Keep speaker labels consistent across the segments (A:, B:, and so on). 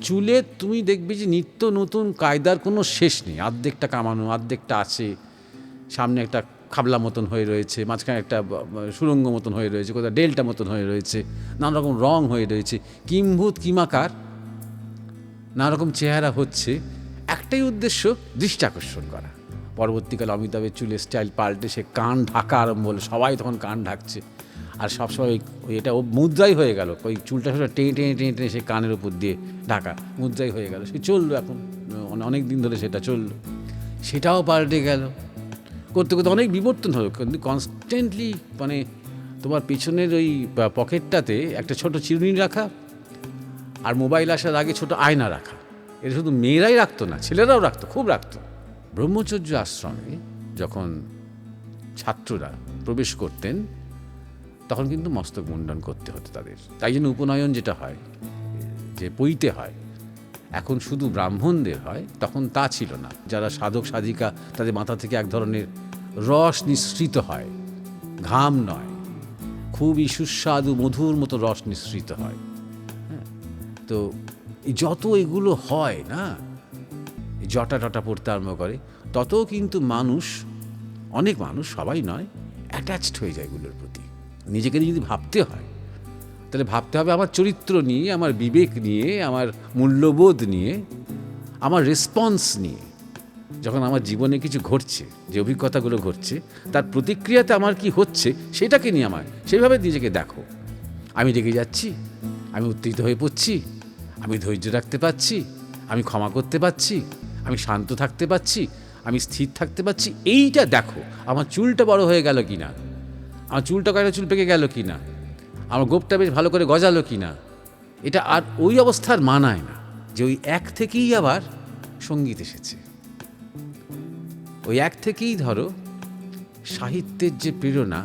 A: চুলে তুমি দেখবে যে নিত্য নতুন কায়দার কোনো শেষ নেই। অর্ধেকটা কামানো, অর্ধেকটা আছে, সামনে একটা খাবলা মতন হয়ে রয়েছে, মাঝখানে একটা সুরঙ্গ মতন হয়ে রয়েছে, কোথাও ডেল্টা মতন হয়ে রয়েছে, নানা রকম রং হয়ে রয়েছে, কিম্ভূত কিমাকার নানা রকম চেহারা হচ্ছে। একটাই উদ্দেশ্য, দৃষ্টি আকর্ষণ করা। পরবর্তীকালে অমিতাভের চুলের স্টাইল পাল্টে সে কান ঢাকা আরম্ভ হলো, সবাই তখন কান ঢাকছে, আর সবসময় ওই এটা ও মুদ্রাই হয়ে গেল, ওই চুলটা সব টেনে টেনে টেনে টেনে সে কানের উপর দিয়ে ঢাকা মুদ্রাই হয়ে গেল। সে চললো এখন অনেক দিন ধরে, সেটা চললো, সেটাও পাল্টে গেল। করতে করতে অনেক বিবর্তন হলো, কিন্তু কনস্ট্যান্টলি মানে তোমার পিছনের ওই পকেটটাতে একটা ছোট চিরুনি রাখা, আর মোবাইল আসার আগে ছোট আয়না রাখা। এটা শুধু মেয়েরাই রাখতো না, ছেলেরাও রাখতো, খুব রাখতো। ব্রহ্মচর্য আশ্রমে যখন ছাত্ররা প্রবেশ করতেন তখন কিন্তু মস্তক মুন্ডন করতে হতো তাদের। তাই জন্য উপনয়ন যেটা হয়, যে পৈতে হয়, এখন শুধু ব্রাহ্মণদের হয়, তখন তা ছিল না। যারা সাধক সাধিকা তাদের মাথা থেকে এক ধরনের রস নিঃসৃত হয়, ঘাম নয়, খুবই সুস্বাদু মধুর মতো রস নিঃসৃত হয়। হ্যাঁ, তো যত এগুলো হয় না, জটা টটা পড়তে আরম্ভ করে, তত কিন্তু মানুষ, অনেক মানুষ, সবাই নয়, অ্যাটাচড হয়ে যায় এগুলোর প্রতি। নিজেকে যদি ভাবতে হয়, তাহলে ভাবতে হবে আমার চরিত্র নিয়ে, আমার বিবেক নিয়ে, আমার মূল্যবোধ নিয়ে, আমার রেসপন্স নিয়ে। যখন আমার জীবনে কিছু ঘটছে, যে অভিজ্ঞতাগুলো ঘটছে, তার প্রতিক্রিয়াতে আমার কি হচ্ছে সেটাকে নিয়ে আমার সেইভাবে নিজেকে দেখো। আমি রেগে যাচ্ছি, আমি উত্তেজিত হয়ে পড়ছি, আমি ধৈর্য রাখতে পারছি, আমি ক্ষমা করতে পারছি, আমি শান্ত থাকতে পারছি, আমি স্থির থাকতে পারছি, এইটা দেখো। আমার চুলটা বড় হয়ে গেল কি না, আমার চুলটা কয়েকটা চুল পেকে গেল কি না, আমার গোপটা বেশ ভালো করে গজালো কি না। এটা আর ওই অবস্থার মানায় না, যে ওই এক থেকেই আবার সঙ্গীত এসেছে। ওই এক থেকেই ধরো সাহিত্যের যে প্রেরণা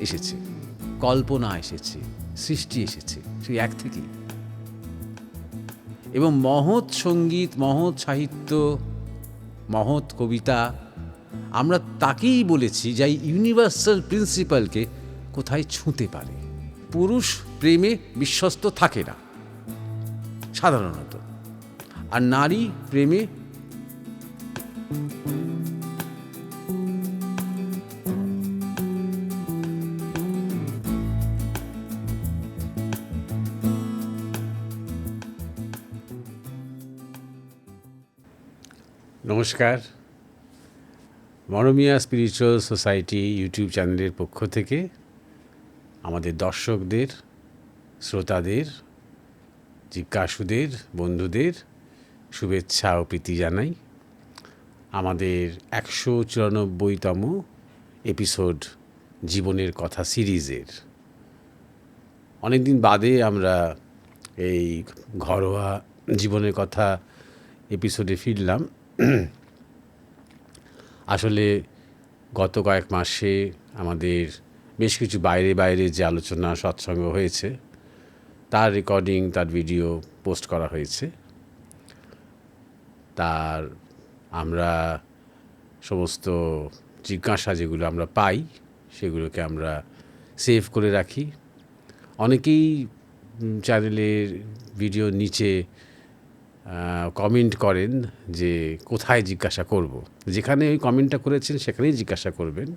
A: এসেছে, কল্পনা এসেছে, সৃষ্টি এসেছে, সেই এক থেকেই। এবং মহৎ সঙ্গীত, মহৎ সাহিত্য, মহৎ কবিতা, আমরা তাকেই বলেছি যাই ইউনিভার্সাল প্রিন্সিপালকে কোথায় ছুঁতে পারে। পুরুষ প্রেমে বিশ্বস্ত থাকে না সাধারণত, আর নারী প্রেমে নমস্কার, মরমিয়া স্পিরিচুয়াল সোসাইটি ইউটিউব চ্যানেলের পক্ষ থেকে আমাদের দর্শকদের, শ্রোতাদের, জিজ্ঞাসুদের, বন্ধুদের শুভেচ্ছা ও প্রীতি জানাই। আমাদের 194তম এপিসোড জীবনের কথা সিরিজের অনেক দিন বাদে আমরা এই ঘরোয়া জীবনের কথা এপিসোডে ফিরলাম। আসলে গত কয়েক মাসে আমাদের বেশ কিছু বাইরে যে আলোচনা সৎসঙ্গ হয়েছে, তার রেকর্ডিং, তার ভিডিও পোস্ট করা হয়েছে। তার আমরা সমস্ত জিজ্ঞাসা যেগুলো আমরা পাই সেগুলোকে আমরা সেভ করে রাখি। অনেকেই চ্যানেলের ভিডিওর নিচে কমেন্ট করেন যে কোথায় জিজ্ঞাসা করব। যেখানে ওই কমেন্টটা করেছেন সেখানেই জিজ্ঞাসা করবেন।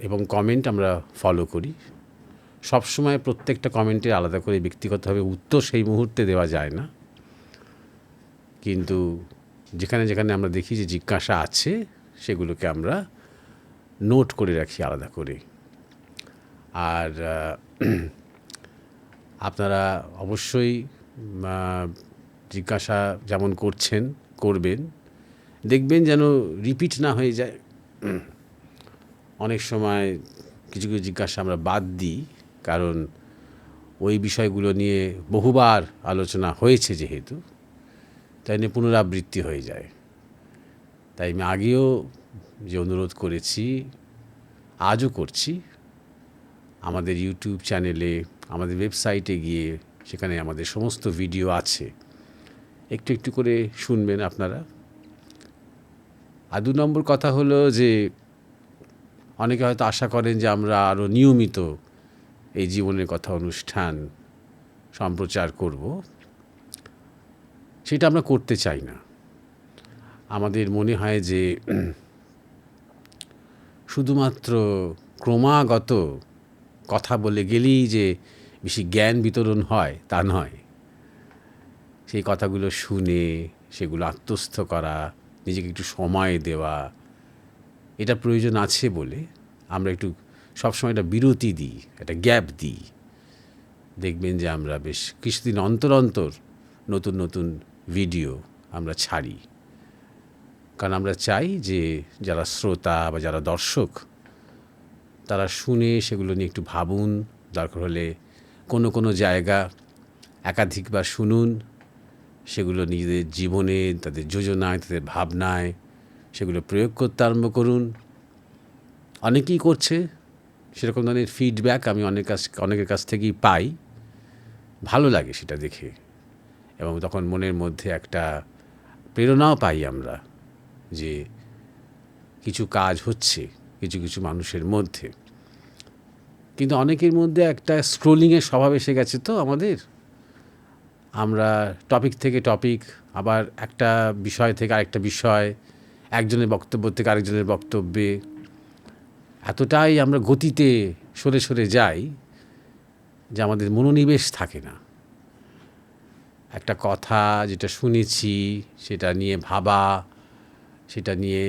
A: এবং কমেন্ট আমরা ফলো করি। সবসময় প্রত্যেকটা কমেন্টের আলাদা করে ব্যক্তিগতভাবে উত্তর সেই মুহূর্তে দেওয়া যায় না, কিন্তু যেখানে যেখানে আমরা দেখি যে জিজ্ঞাসা আছে সেগুলোকে আমরা নোট করে রাখি আলাদা করে। আর আপনারা অবশ্যই জিজ্ঞাসা যেমন করবেন, দেখবেন যেন রিপিট না হয়ে যায়। অনেক সময় কিছু কিছু জিজ্ঞাসা আমরা বাদ দিই, কারণ ওই বিষয়গুলো নিয়ে বহুবার আলোচনা হয়েছে যেহেতু, তাই নিয়ে পুনরাবৃত্তি হয়ে যায়। তাই আমি আগেও যে অনুরোধ করেছি, আজও করছি, আমাদের ইউটিউব চ্যানেলে, আমাদের ওয়েবসাইটে গিয়ে সেখানে আমাদের সমস্ত ভিডিও আছে, একটু একটু করে শুনবেন আপনারা। আর 2 নম্বর কথা হলো যে অনেকে হয়তো আশা করেন যে আমরা আরও নিয়মিত এই জীবনের কথা অনুষ্ঠান সম্প্রচার করব। সেটা আমরা করতে চাই না। আমাদের মনে হয় যে শুধুমাত্র ক্রমাগত কথা বলে গেলেই যে বেশি জ্ঞান বিতরণ হয় তা নয়। সেই কথাগুলো শুনে সেগুলো আত্মস্থ করা, নিজেকে একটু সময় দেওয়া, এটা প্রয়োজন আছে বলে আমরা একটু সবসময় একটা বিরতি দিই, একটা গ্যাপ দিই। দেখবেন যে আমরা বেশ কিছুদিন অন্তর অন্তর নতুন নতুন ভিডিও আমরা ছাড়ি, কারণ আমরা চাই যে যারা শ্রোতা বা যারা দর্শক তারা শুনে সেগুলো নিয়ে একটু ভাবুন, দরকার হলে কোনো কোনো জায়গা একাধিকবার শুনুন, সেগুলো নিজেদের জীবনে, তাদের যোজনায়, তাদের ভাবনায় সেগুলো প্রয়োগ করতে আরম্ভ করুন। অনেকেই করছে, সেরকম ধরনের ফিডব্যাক আমি অনেকের কাছ থেকেই পাই। ভালো লাগে সেটা দেখে, এবং তখন মনের মধ্যে একটা প্রেরণাও পাই আমরা যে কিছু কাজ হচ্ছে কিছু কিছু মানুষের মধ্যে। কিন্তু অনেকের মধ্যে একটা স্ক্রোলিংয়ের স্বভাব এসে গেছে তো আমাদের। আমরা টপিক থেকে টপিক, আবার একটা বিষয় থেকে আরেকটা বিষয়, একজনের বক্তব্য থেকে আরেকজনের বক্তব্যে এতটাই আমরা গতিতে সরে সরে যাই যে আমাদের মনোনিবেশ থাকে না। একটা কথা যেটা শুনেছি সেটা নিয়ে ভাবা, সেটা নিয়ে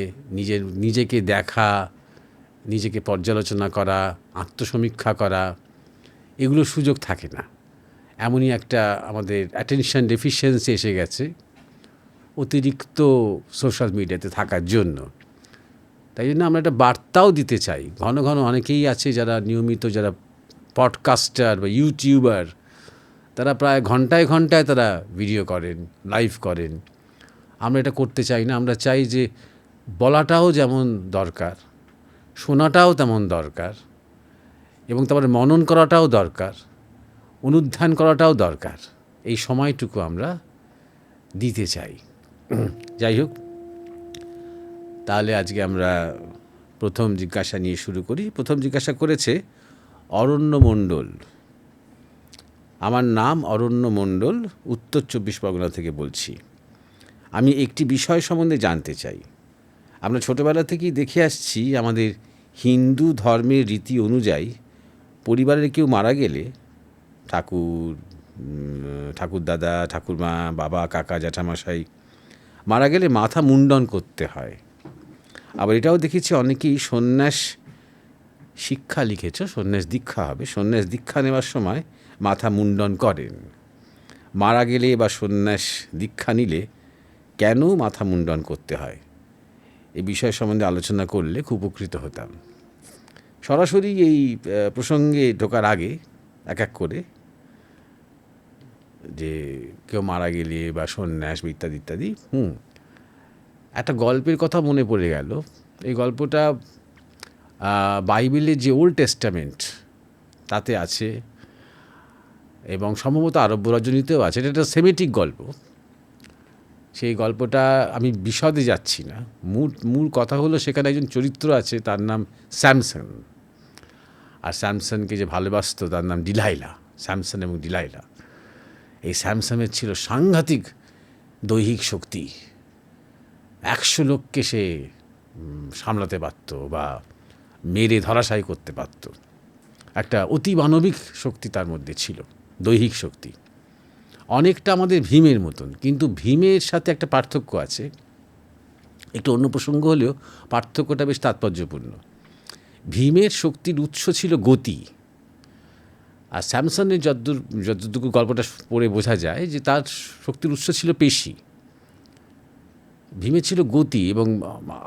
A: নিজেকে দেখা, নিজেকে পর্যালোচনা করা, আত্মসমীক্ষা করা, এগুলোর সুযোগ থাকে না। এমনই একটা আমাদের অ্যাটেনশন ডেফিসিয়েন্সি এসে গেছে অতিরিক্ত সোশ্যাল মিডিয়াতে থাকার জন্য। তাই জন্য আমরা একটা বার্তাও দিতে চাই। ঘন ঘন অনেকেই আছে যারা নিয়মিত, যারা পডকাস্টার বা ইউটিউবার, তারা প্রায় ঘন্টায় ঘন্টায় তারা ভিডিও করেন, লাইভ করেন। আমরা এটা করতে চাই না। আমরা চাই যে বলাটাও যেমন দরকার, শোনাটাও তেমন দরকার, এবং তারপরে মনন করাটাও দরকার, অনুধ্যান করাটাও দরকার। এই সময়টুকু আমরা দিতে চাই। যাই হোক, তাহলে আজকে আমরা প্রথম জিজ্ঞাসা নিয়ে শুরু করি। প্রথম জিজ্ঞাসা করেছে অরণ্য মণ্ডল। আমার নাম অরণ্য মণ্ডল, উত্তর 24 পরগনা থেকে বলছি। আমি একটি বিষয় সম্বন্ধে জানতে চাই। আমরা ছোটোবেলা থেকেই দেখে আসছি আমাদের হিন্দু ধর্মের রীতি অনুযায়ী পরিবারের কেউ মারা গেলে ঠাকুরদাদা, ঠাকুরমা, বাবা, কাকা, জ্যাঠামশাই মারা গেলে মাথা মুন্ডন করতে হয়। আবার এটাও দেখেছি অনেকেই সন্ন্যাস শিক্ষা লিখেছ, সন্ন্যাস দীক্ষা হবে, সন্ন্যাস দীক্ষা নেওয়ার সময় মাথা মুন্ডন করেন। মারা গেলে বা সন্ন্যাস দীক্ষা নিলে কেন মাথা মুন্ডন করতে হয়, এই বিষয় সম্বন্ধে আলোচনা করলে খুব উপকৃত হতাম। সরাসরি এই প্রসঙ্গে ঢোকার আগে এক এক করে, যে কেউ মারা গেলে বা সন্ন্যাস ইত্যাদি ইত্যাদি, একটা গল্পের কথা মনে পড়ে গেল। এই গল্পটা বাইবেলের যে ওল্ড টেস্টামেন্ট তাতে আছে, এবং সম্ভবত আরব্য রজনীতেও আছে। এটা একটা সেমেটিক গল্প। সেই গল্পটা আমি বিশদে যাচ্ছি না। মূল কথা হলো সেখানে একজন চরিত্র আছে, তার নাম স্যামসন। আর স্যামসনকে যে ভালোবাসত তার নাম ডিলাইলা। স্যামসন এবং ডিলাইলা। এই স্যামসনের ছিল সাংঘাতিক দৈহিক শক্তি। 100 লোককে সে সামলাতে পারত বা মেরে ধরাশায়ী করতে পারত। একটা অতি মানবিক শক্তি তার মধ্যে ছিল, দৈহিক শক্তি। অনেকটা আমাদের ভীমের মতন, কিন্তু ভীমের সাথে একটা পার্থক্য আছে। একটু অন্য প্রসঙ্গ হলেও পার্থক্যটা বেশ তাৎপর্যপূর্ণ। ভীমের শক্তির উৎস ছিল গতি, আর স্যামসনের যতটুকু গল্পটা পড়ে বোঝা যায় যে তার শক্তির উৎস ছিল পেশি। ভীমের ছিল গতি, এবং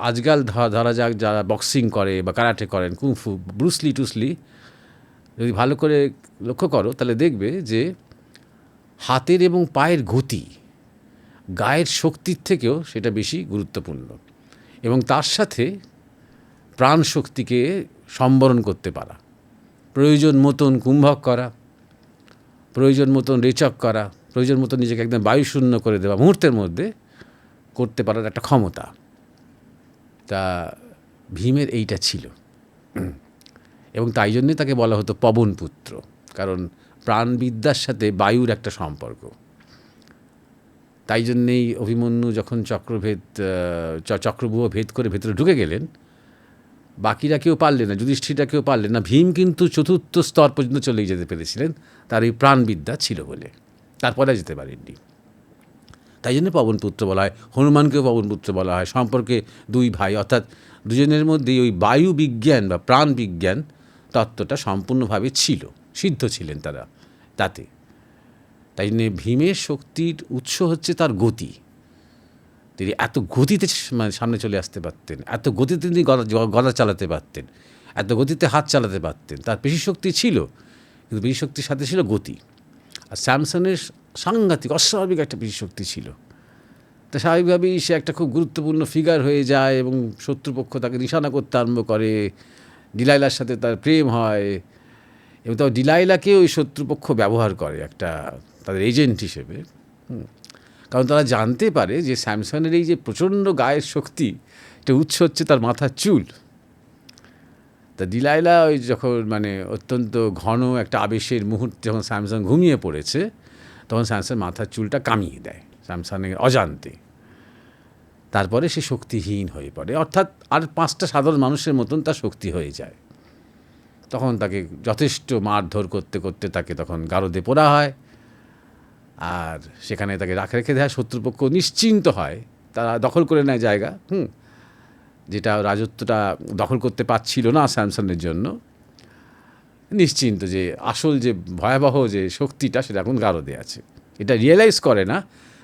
A: আজকাল ধরা যাক যারা বক্সিং করে বা কারাটে করেন, কুংফু, ব্রুসলি টুসলি, যদি ভালো করে লক্ষ্য করো তাহলে দেখবে যে হাতের এবং পায়ের গতি গায়ের শক্তির থেকেও সেটা বেশি গুরুত্বপূর্ণ, এবং তার সাথে প্রাণ শক্তিকে সম্বরণ করতে পারা, প্রয়োজন মতন কুম্ভক করা, প্রয়োজন মতন রেচক করা, প্রয়োজন মতন নিজেকে একদম বায়ুশূন্য করে দেওয়া, মুহূর্তের মধ্যে করতে পারার একটা ক্ষমতা। তা ভীমের এইটা ছিল, এবং তাই জন্যে তাকে বলা হতো পবনপুত্র, কারণ প্রাণবিদ্যার সাথে বায়ুর একটা সম্পর্ক। তাই জন্যেই অভিমন্যু যখন চক্রব্যূহ ভেদ করে ভেতরে ঢুকে গেলেন, বাকিরা কেউ পারলেন না, যুধিষ্ঠিররা কেউ পারলেন না। ভীম কিন্তু চতুর্থ স্তর পর্যন্ত চলেই যেতে পেরেছিলেন, তার এই প্রাণবিদ্যা ছিল বলে, তারপরে যেতে পারেননি। তাই জন্য পবনপুত্র বলা হয়, হনুমানকেও পবনপুত্র বলা হয়। সম্পর্কে দুই ভাই, অর্থাৎ দুজনের মধ্যেই ওই বায়ু বিজ্ঞান বা প্রাণ বিজ্ঞান তত্ত্বটা সম্পূর্ণভাবে ছিল, সিদ্ধ ছিলেন তারা তাতে। তাই জন্যে ভীমের শক্তির উৎস হচ্ছে তার গতি। তিনি এত গতিতে মানে সামনে চলে আসতে পারতেন, এত গতিতে তিনি গদা চালাতে পারতেন, এত গতিতে হাত চালাতে পারতেন। তার পেশিশক্তি ছিল, কিন্তু পেশিশক্তির সাথে ছিল গতি। আর স্যামসনের সাংঘাতিক অস্বাভাবিক একটা পেশিশক্তি ছিল। তা স্বাভাবিকভাবেই সে একটা খুব গুরুত্বপূর্ণ ফিগার হয়ে যায় এবং শত্রুপক্ষ তাকে নিশানা করতে আরম্ভ করে। ডিলাইলার সাথে তার প্রেম হয় এবং তাও ডিলাইলাকে ওই শত্রুপক্ষ ব্যবহার করে একটা তাদের এজেন্ট হিসেবে। কারণ তারা জানতে পারে যে স্যামসনের এই যে প্রচণ্ড গায়ের শক্তি, এটা উৎস হচ্ছে তার মাথার চুল। তা ডিলাইলা ওই যখন মানে অত্যন্ত ঘন একটা আবেশের মুহূর্তে যখন স্যামসন ঘুমিয়ে পড়েছে, তখন স্যামসন মাথার চুলটা কামিয়ে দেয় স্যামসনের অজান্তে। তারপরে সে শক্তিহীন হয়ে পড়ে, অর্থাৎ আর 5টা সাধারণ মানুষের মতন তার শক্তি হয়ে যায়। তখন তাকে যথেষ্ট মারধর করতে করতে তাকে তখন গারদে পোড়া হয়, আর সেখানে তাকে রেখে দেয়। শত্রুপক্ষ নিশ্চিন্ত হয়, তারা দখল করে নেয় জায়গা, যেটা রাজত্বটা দখল করতে পারছিল না স্যামসনের জন্য। নিশ্চিন্ত যে আসল যে ভয়াবহ যে শক্তিটা সেটা এখন গারদে আছে। এটা রিয়েলাইজ করে না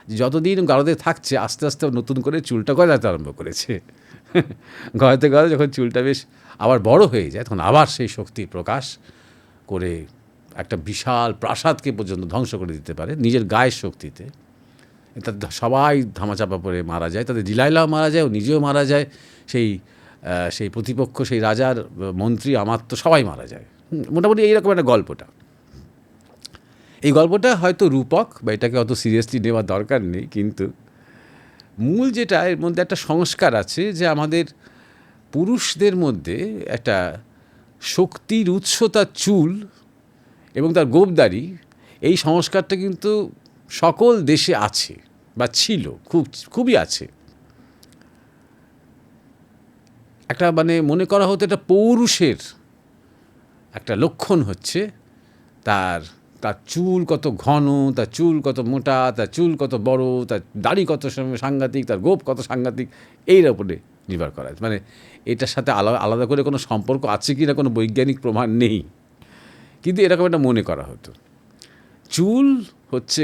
A: যে যতদিন গারদে থাকছে আস্তে আস্তে নতুন করে চুলটা গজাতে আরম্ভ করেছে। গজাতে গজাতে যখন চুলটা বেশ আবার বড় হয়ে যায়, তখন আবার সেই শক্তির প্রকাশ করে একটা বিশাল প্রাসাদকে পর্যন্ত ধ্বংস করে দিতে পারে নিজের গায়ের শক্তিতে। তাদের সবাই ধামাচাপা পড়ে মারা যায়, তাদের ডিলাইলাও মারা যায়, ও নিজেও মারা যায়, সেই প্রতিপক্ষ সেই রাজার মন্ত্রী আমাত্য সবাই মারা যায়। মোটামুটি এইরকম একটা গল্পটা। এই গল্পটা হয়তো রূপক বা এটাকে অত সিরিয়াসলি নেওয়ার দরকার নেই, কিন্তু মূল যেটা এর মধ্যে একটা সংস্কার আছে যে আমাদের পুরুষদের মধ্যে একটা শক্তির উৎস তার চুল এবং তার গোঁফদাড়ি, এই সংস্কারটা কিন্তু সকল দেশে আছে বা ছিল, খুবই আছে। একটা মানে মনে করা হতো এটা পৌরুষের একটা লক্ষণ হচ্ছে তার চুল কত ঘন, তার চুল কত মোটা, তার চুল কত বড়, তার দাড়ি কত সাংঘাতিক, তার গোঁফ কত সাংঘাতিক, এর উপরে নির্ভর করা। মানে এটার সাথে আলাদা করে কোনো সম্পর্ক আছে কি না কোনো বৈজ্ঞানিক প্রমাণ নেই, কিন্তু এরকম একটা মনে করা হতো। চুল হচ্ছে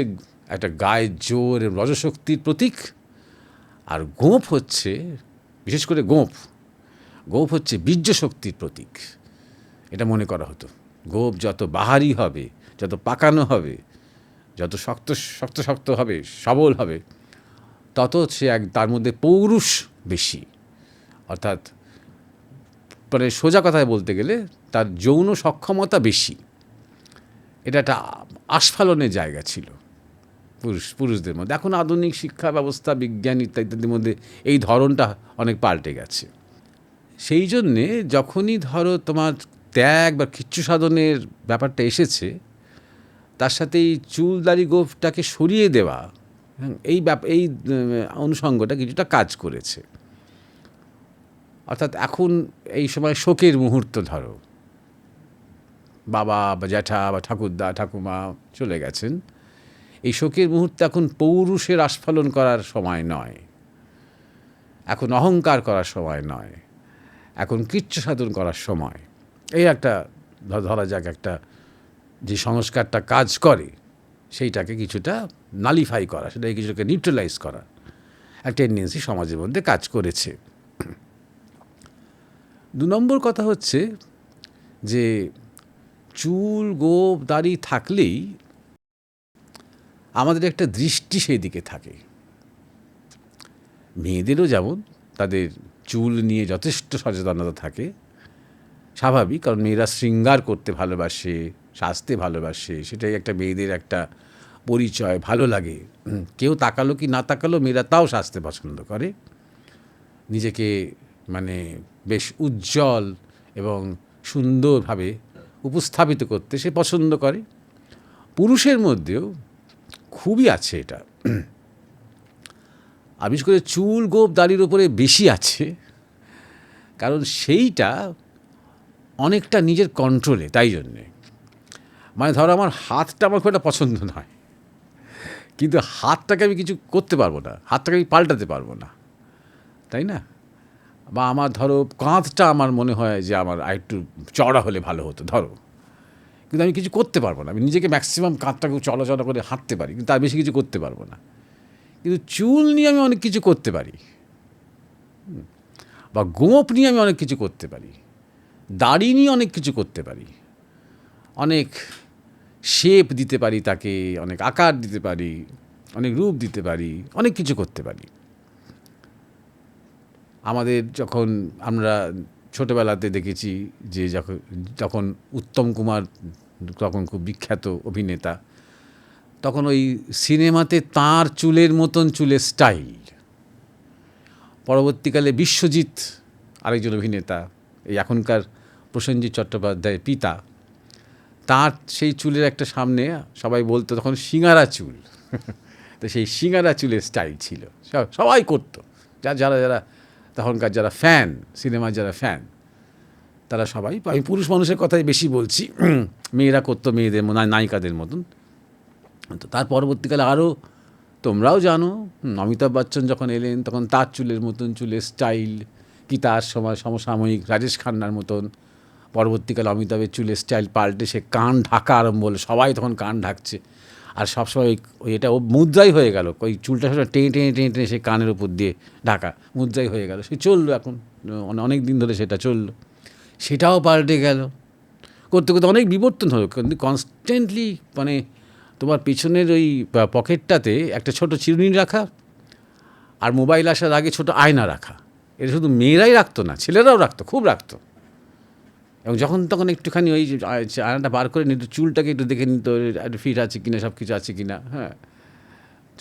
A: একটা গায়ের জোর এবং রজশক্তির প্রতীক, আর গোঁফ হচ্ছে, বিশেষ করে গোঁফ হচ্ছে বীর্য শক্তির প্রতীক। এটা মনে করা হতো। গোঁফ যত বাহারি হবে, যত পাকানো হবে, যত শক্ত হবে, সবল হবে, তত সে তার মধ্যে পৌরুষ বেশি। অর্থাৎ মানে সোজা কথায় বলতে গেলে তার যৌন সক্ষমতা বেশি। এটা একটা আস্ফালনের জায়গা ছিল পুরুষদের মধ্যে। এখন আধুনিক শিক্ষা ব্যবস্থা, বিজ্ঞান ইত্যাদির মধ্যে এই ধরনটা অনেক পাল্টে গেছে। সেই জন্যে যখনই ধরো তোমার ত্যাগ বা কিচ্ছু সাধনের ব্যাপারটা এসেছে, তার সাথে এই চুলদাড়ি গোঁফটাকে সরিয়ে দেওয়া, এই অনুষঙ্গটা কিছুটা কাজ করেছে। অর্থাৎ এখন এই সময় শোকের মুহূর্ত, ধরো বাবা বা জ্যাঠা বা ঠাকুরদা ঠাকুমা চলে গেছেন, এই শোকের মুহূর্তে এখন পৌরুষের আস্ফালন করার সময় নয়, এখন অহংকার করার সময় নয়, এখন কৃচ্ছ সাধন করার সময়। এই একটা ধরা যাক একটা যে সংস্কারটা কাজ করে সেইটাকে কিছুটা নালিফাই করা, সেটাকে কিছুটাকে নিউট্রালাইজ করা একটা টেন্ডেন্সি সমাজের মধ্যে কাজ করেছে। 2 নম্বর কথা হচ্ছে যে চুল গোঁফ দাড়ি থাকলেই আমাদের একটা দৃষ্টি সেই দিকে থাকে। মেয়েদেরও যেমন তাদের চুল নিয়ে যথেষ্ট সচেতনতা থাকে, স্বাভাবিক, কারণ মেয়েরা শৃঙ্গার করতে ভালোবাসে, সাজতে ভালোবাসে, সেটাই একটা মেয়েদের একটা পরিচয়, ভালো লাগে। কেউ তাকালো কি না তাকালো মেয়েরা তাও সাজতে পছন্দ করে, নিজেকে মানে বেশ উজ্জ্বল এবং সুন্দরভাবে উপস্থাপিত করতে সে পছন্দ করে। পুরুষের মধ্যেও খুবই আছে এটা। আর বিশেষ করে চুল গোপ দাড়ির ওপরে বেশি আছে, কারণ সেইটা অনেকটা নিজের কন্ট্রোলে। তাই জন্যে মানে ধরো আমার হাতটা আমার খুব একটা পছন্দ নয়, কিন্তু হাতটাকে আমি কিছু করতে পারবো না, হাতটাকে আমি পাল্টাতে পারবো না, তাই না? বা আমার ধরো কাঁধটা আমার মনে হয় যে আমার আরেকটু চড়া হলে ভালো হতো ধরো, কিন্তু আমি কিছু করতে পারবো না। আমি নিজেকে ম্যাক্সিমাম কাঁধটাকে চড়া চড়া করে হাঁটতে পারি, কিন্তু তার বেশি কিছু করতে পারবো না। কিন্তু চুল নিয়ে আমি অনেক কিছু করতে পারি, বা গোঁপ নিয়ে আমি অনেক কিছু করতে পারি, দাড়ি নিয়ে অনেক কিছু করতে পারি, অনেক শেপ দিতে পারি, তাকে অনেক আকার দিতে পারি, অনেক রূপ দিতে পারি, অনেক কিছু করতে পারি। আমাদের যখন আমরা ছোটোবেলাতে দেখেছি যে যখন উত্তম কুমার তখন খুব বিখ্যাত অভিনেতা, তখন ওই সিনেমাতে তাঁর চুলের মতন চুলের স্টাইল। পরবর্তীকালে বিশ্বজিৎ আরেকজন অভিনেতা, এই এখনকার প্রসেনজিৎ চট্টোপাধ্যায়ের পিতা, তাঁর সেই চুলের একটা সামনে সবাই বলতো তখন সিঙারা চুল। তো সেই সিঙারা চুলের স্টাইল ছিল, সবাই করতো। যারা যারা তখনকার যারা ফ্যান, সিনেমার যারা ফ্যান, তারা সবাই, আমি পুরুষ মানুষের কথাই বেশি বলছি, মেয়েরা করতো মেয়েদের নায়িকাদের মতন। তো তার পরবর্তীকালে আরও তোমরাও জানো, অমিতাভ বচ্চন যখন এলেন তখন তার চুলের মতন চুলের স্টাইল, কি তার সময় সমসাময়িক রাজেশ খান্নার মতন পরবর্তীকালে অমিতাভের চুলের স্টাইল পাল্টে সে কান ঢাকা আরম্ভ হলো, সবাই তখন কান ঢাকছে। আর সবসময় ওই এটা ও মুদ্রাই হয়ে গেল, ওই চুলটা সবসময় টেনে টেনে টেনে টেনে সে কানের উপর দিয়ে ঢাকা, মুদ্রাই হয়ে গেল। সে চললো এখন অনেক দিন ধরে, সেটা চললো। সেটাও পাল্টে গেল, করতে করতে অনেক বিবর্তন হলো। কিন্তু কনস্ট্যান্টলি মানে তোমার পিছনের ওই পকেটটাতে একটা ছোট চিরুনি রাখা, আর মোবাইল আসার আগে ছোট আয়না রাখা, এটা শুধু মেয়েরাই রাখতো না, ছেলেরাও রাখতো, খুব রাখতো। এবং যখন তখন একটুখানি ওই আয়নাটা বার করে নিত, চুলটাকে একটু দেখে নিত, একটু ফিট আছে কিনা, সব কিছু আছে কিনা, হ্যাঁ,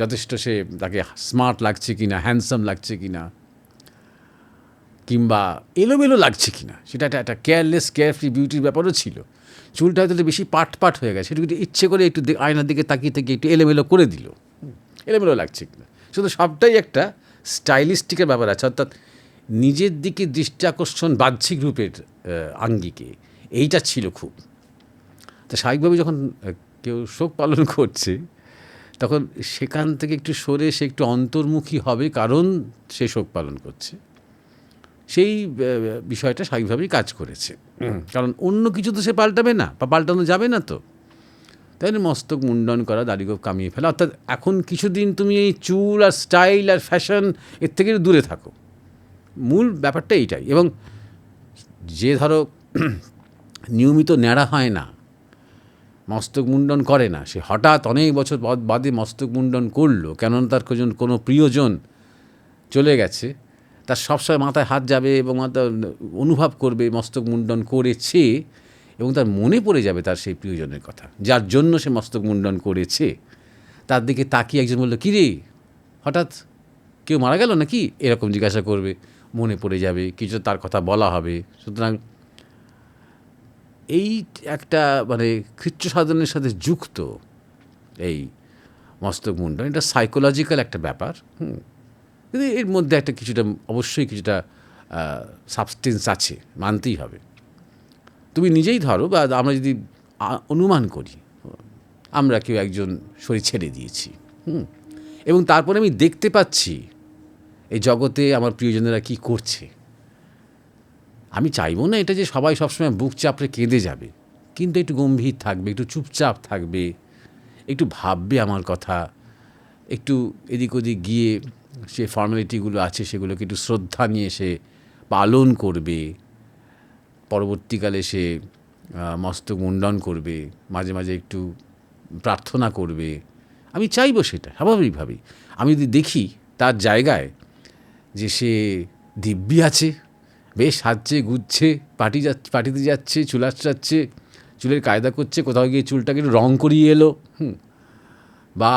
A: যথেষ্ট সে তাকে স্মার্ট লাগছে কিনা, হ্যান্ডসাম লাগছে কিনা, কিংবা এলোমেলো লাগছে কিনা, সেটা একটা কেয়ারলেস কেয়ারফ্রি বিউটির ব্যাপারও ছিল। চুলটা হয়তো বেশি পাট হয়ে গেছে, সেটুকু ইচ্ছে করে একটু আয়নার দিকে তাকিয়ে থেকে একটু এলোমেলো করে দিল, এলোমেলো লাগছে কিনা। শুধু সবটাই একটা স্টাইলিস্টিকের ব্যাপার আছে, অর্থাৎ নিজের দিকে দৃষ্টি আকর্ষণ বাহ্যিক রূপের আঙ্গিকে, এইটা ছিল খুব। তো স্বাভাবিকভাবে যখন কেউ শোক পালন করছে, তখন সেখান থেকে একটু সরে সে একটু অন্তর্মুখী হবে, কারণ সে শোক পালন করছে। সেই বিষয়টা স্বাভাবিকভাবেই কাজ করেছে, কারণ অন্য কিছু তো সে পাল্টাবে না, বা পাল্টানো যাবে না। তো তাই মস্তক মুন্ডন করা, দাড়িগোঁফ কামিয়ে ফেলা, অর্থাৎ এখন কিছুদিন তুমি এই চুল আর স্টাইল আর ফ্যাশন এর থেকে দূরে থাকো। মূল ব্যাপারটা এইটাই। এবং যে ধরো নিয়মিত ন্যাড়া হয় না, মস্তক মুন্ডন করে না, সে হঠাৎ অনেক বছর বাদে মস্তক মুন্ডন করলো, কেননা তার কোনো প্রিয়জন চলে গেছে, তার সবসময় মাথায় হাত যাবে এবং অনুভব করবে মস্তক মুন্ডন করেছে, এবং তার মনে পড়ে যাবে তার সেই প্রিয়জনের কথা, যার জন্য সে মস্তক মুন্ডন করেছে। তার দিকে তাকিয়ে একজন বললো, কী রে, হঠাৎ কেউ মারা গেল নাকি, এরকম জিজ্ঞাসা করবে, মনে পড়ে যাবে, কিছু তার কথা বলা হবে। সুতরাং এই একটা মানে কৃচ্ছ সাধনের সাথে যুক্ত এই মস্তক মুন্ডন, এটা সাইকোলজিক্যাল একটা ব্যাপার। কিন্তু এর মধ্যে একটা কিছুটা অবশ্যই কিছুটা সাবস্টেন্স আছে, মানতেই হবে। তুমি নিজেই ধরো, বা আমরা যদি অনুমান করি, আমরা কেউ একজন শরীর ছেড়ে দিয়েছি, এবং তারপরে আমি দেখতে পাচ্ছি এই জগতে আমার প্রিয়জনেরা কি করছে। আমি চাইবো না এটা যে সবাই সবসময় বুক চাপড়ে কেঁদে যাবে, কিন্তু একটু গম্ভীর থাকবে, একটু চুপচাপ থাকবে, একটু ভাববে আমার কথা, একটু এদিক ওদিক গিয়ে সে ফর্মালিটিগুলো আছে সেগুলোকে একটু শ্রদ্ধা নিয়ে সে পালন করবে। পরবর্তীকালে সে মস্তক মুন্ডন করবে, মাঝে মাঝে একটু প্রার্থনা করবে। আমি চাইবো সেটা স্বাভাবিকভাবেই। আমি যদি দেখি তার জায়গায় যে সে দিব্যি আছে, বেশ সাজছে গুজছে, পার্টিতে যাচ্ছে, চুল আঁচড়াচ্ছে, চুলের কায়দা করছে, কোথাও গিয়ে চুলটাকে একটু রং করিয়ে এলো, বা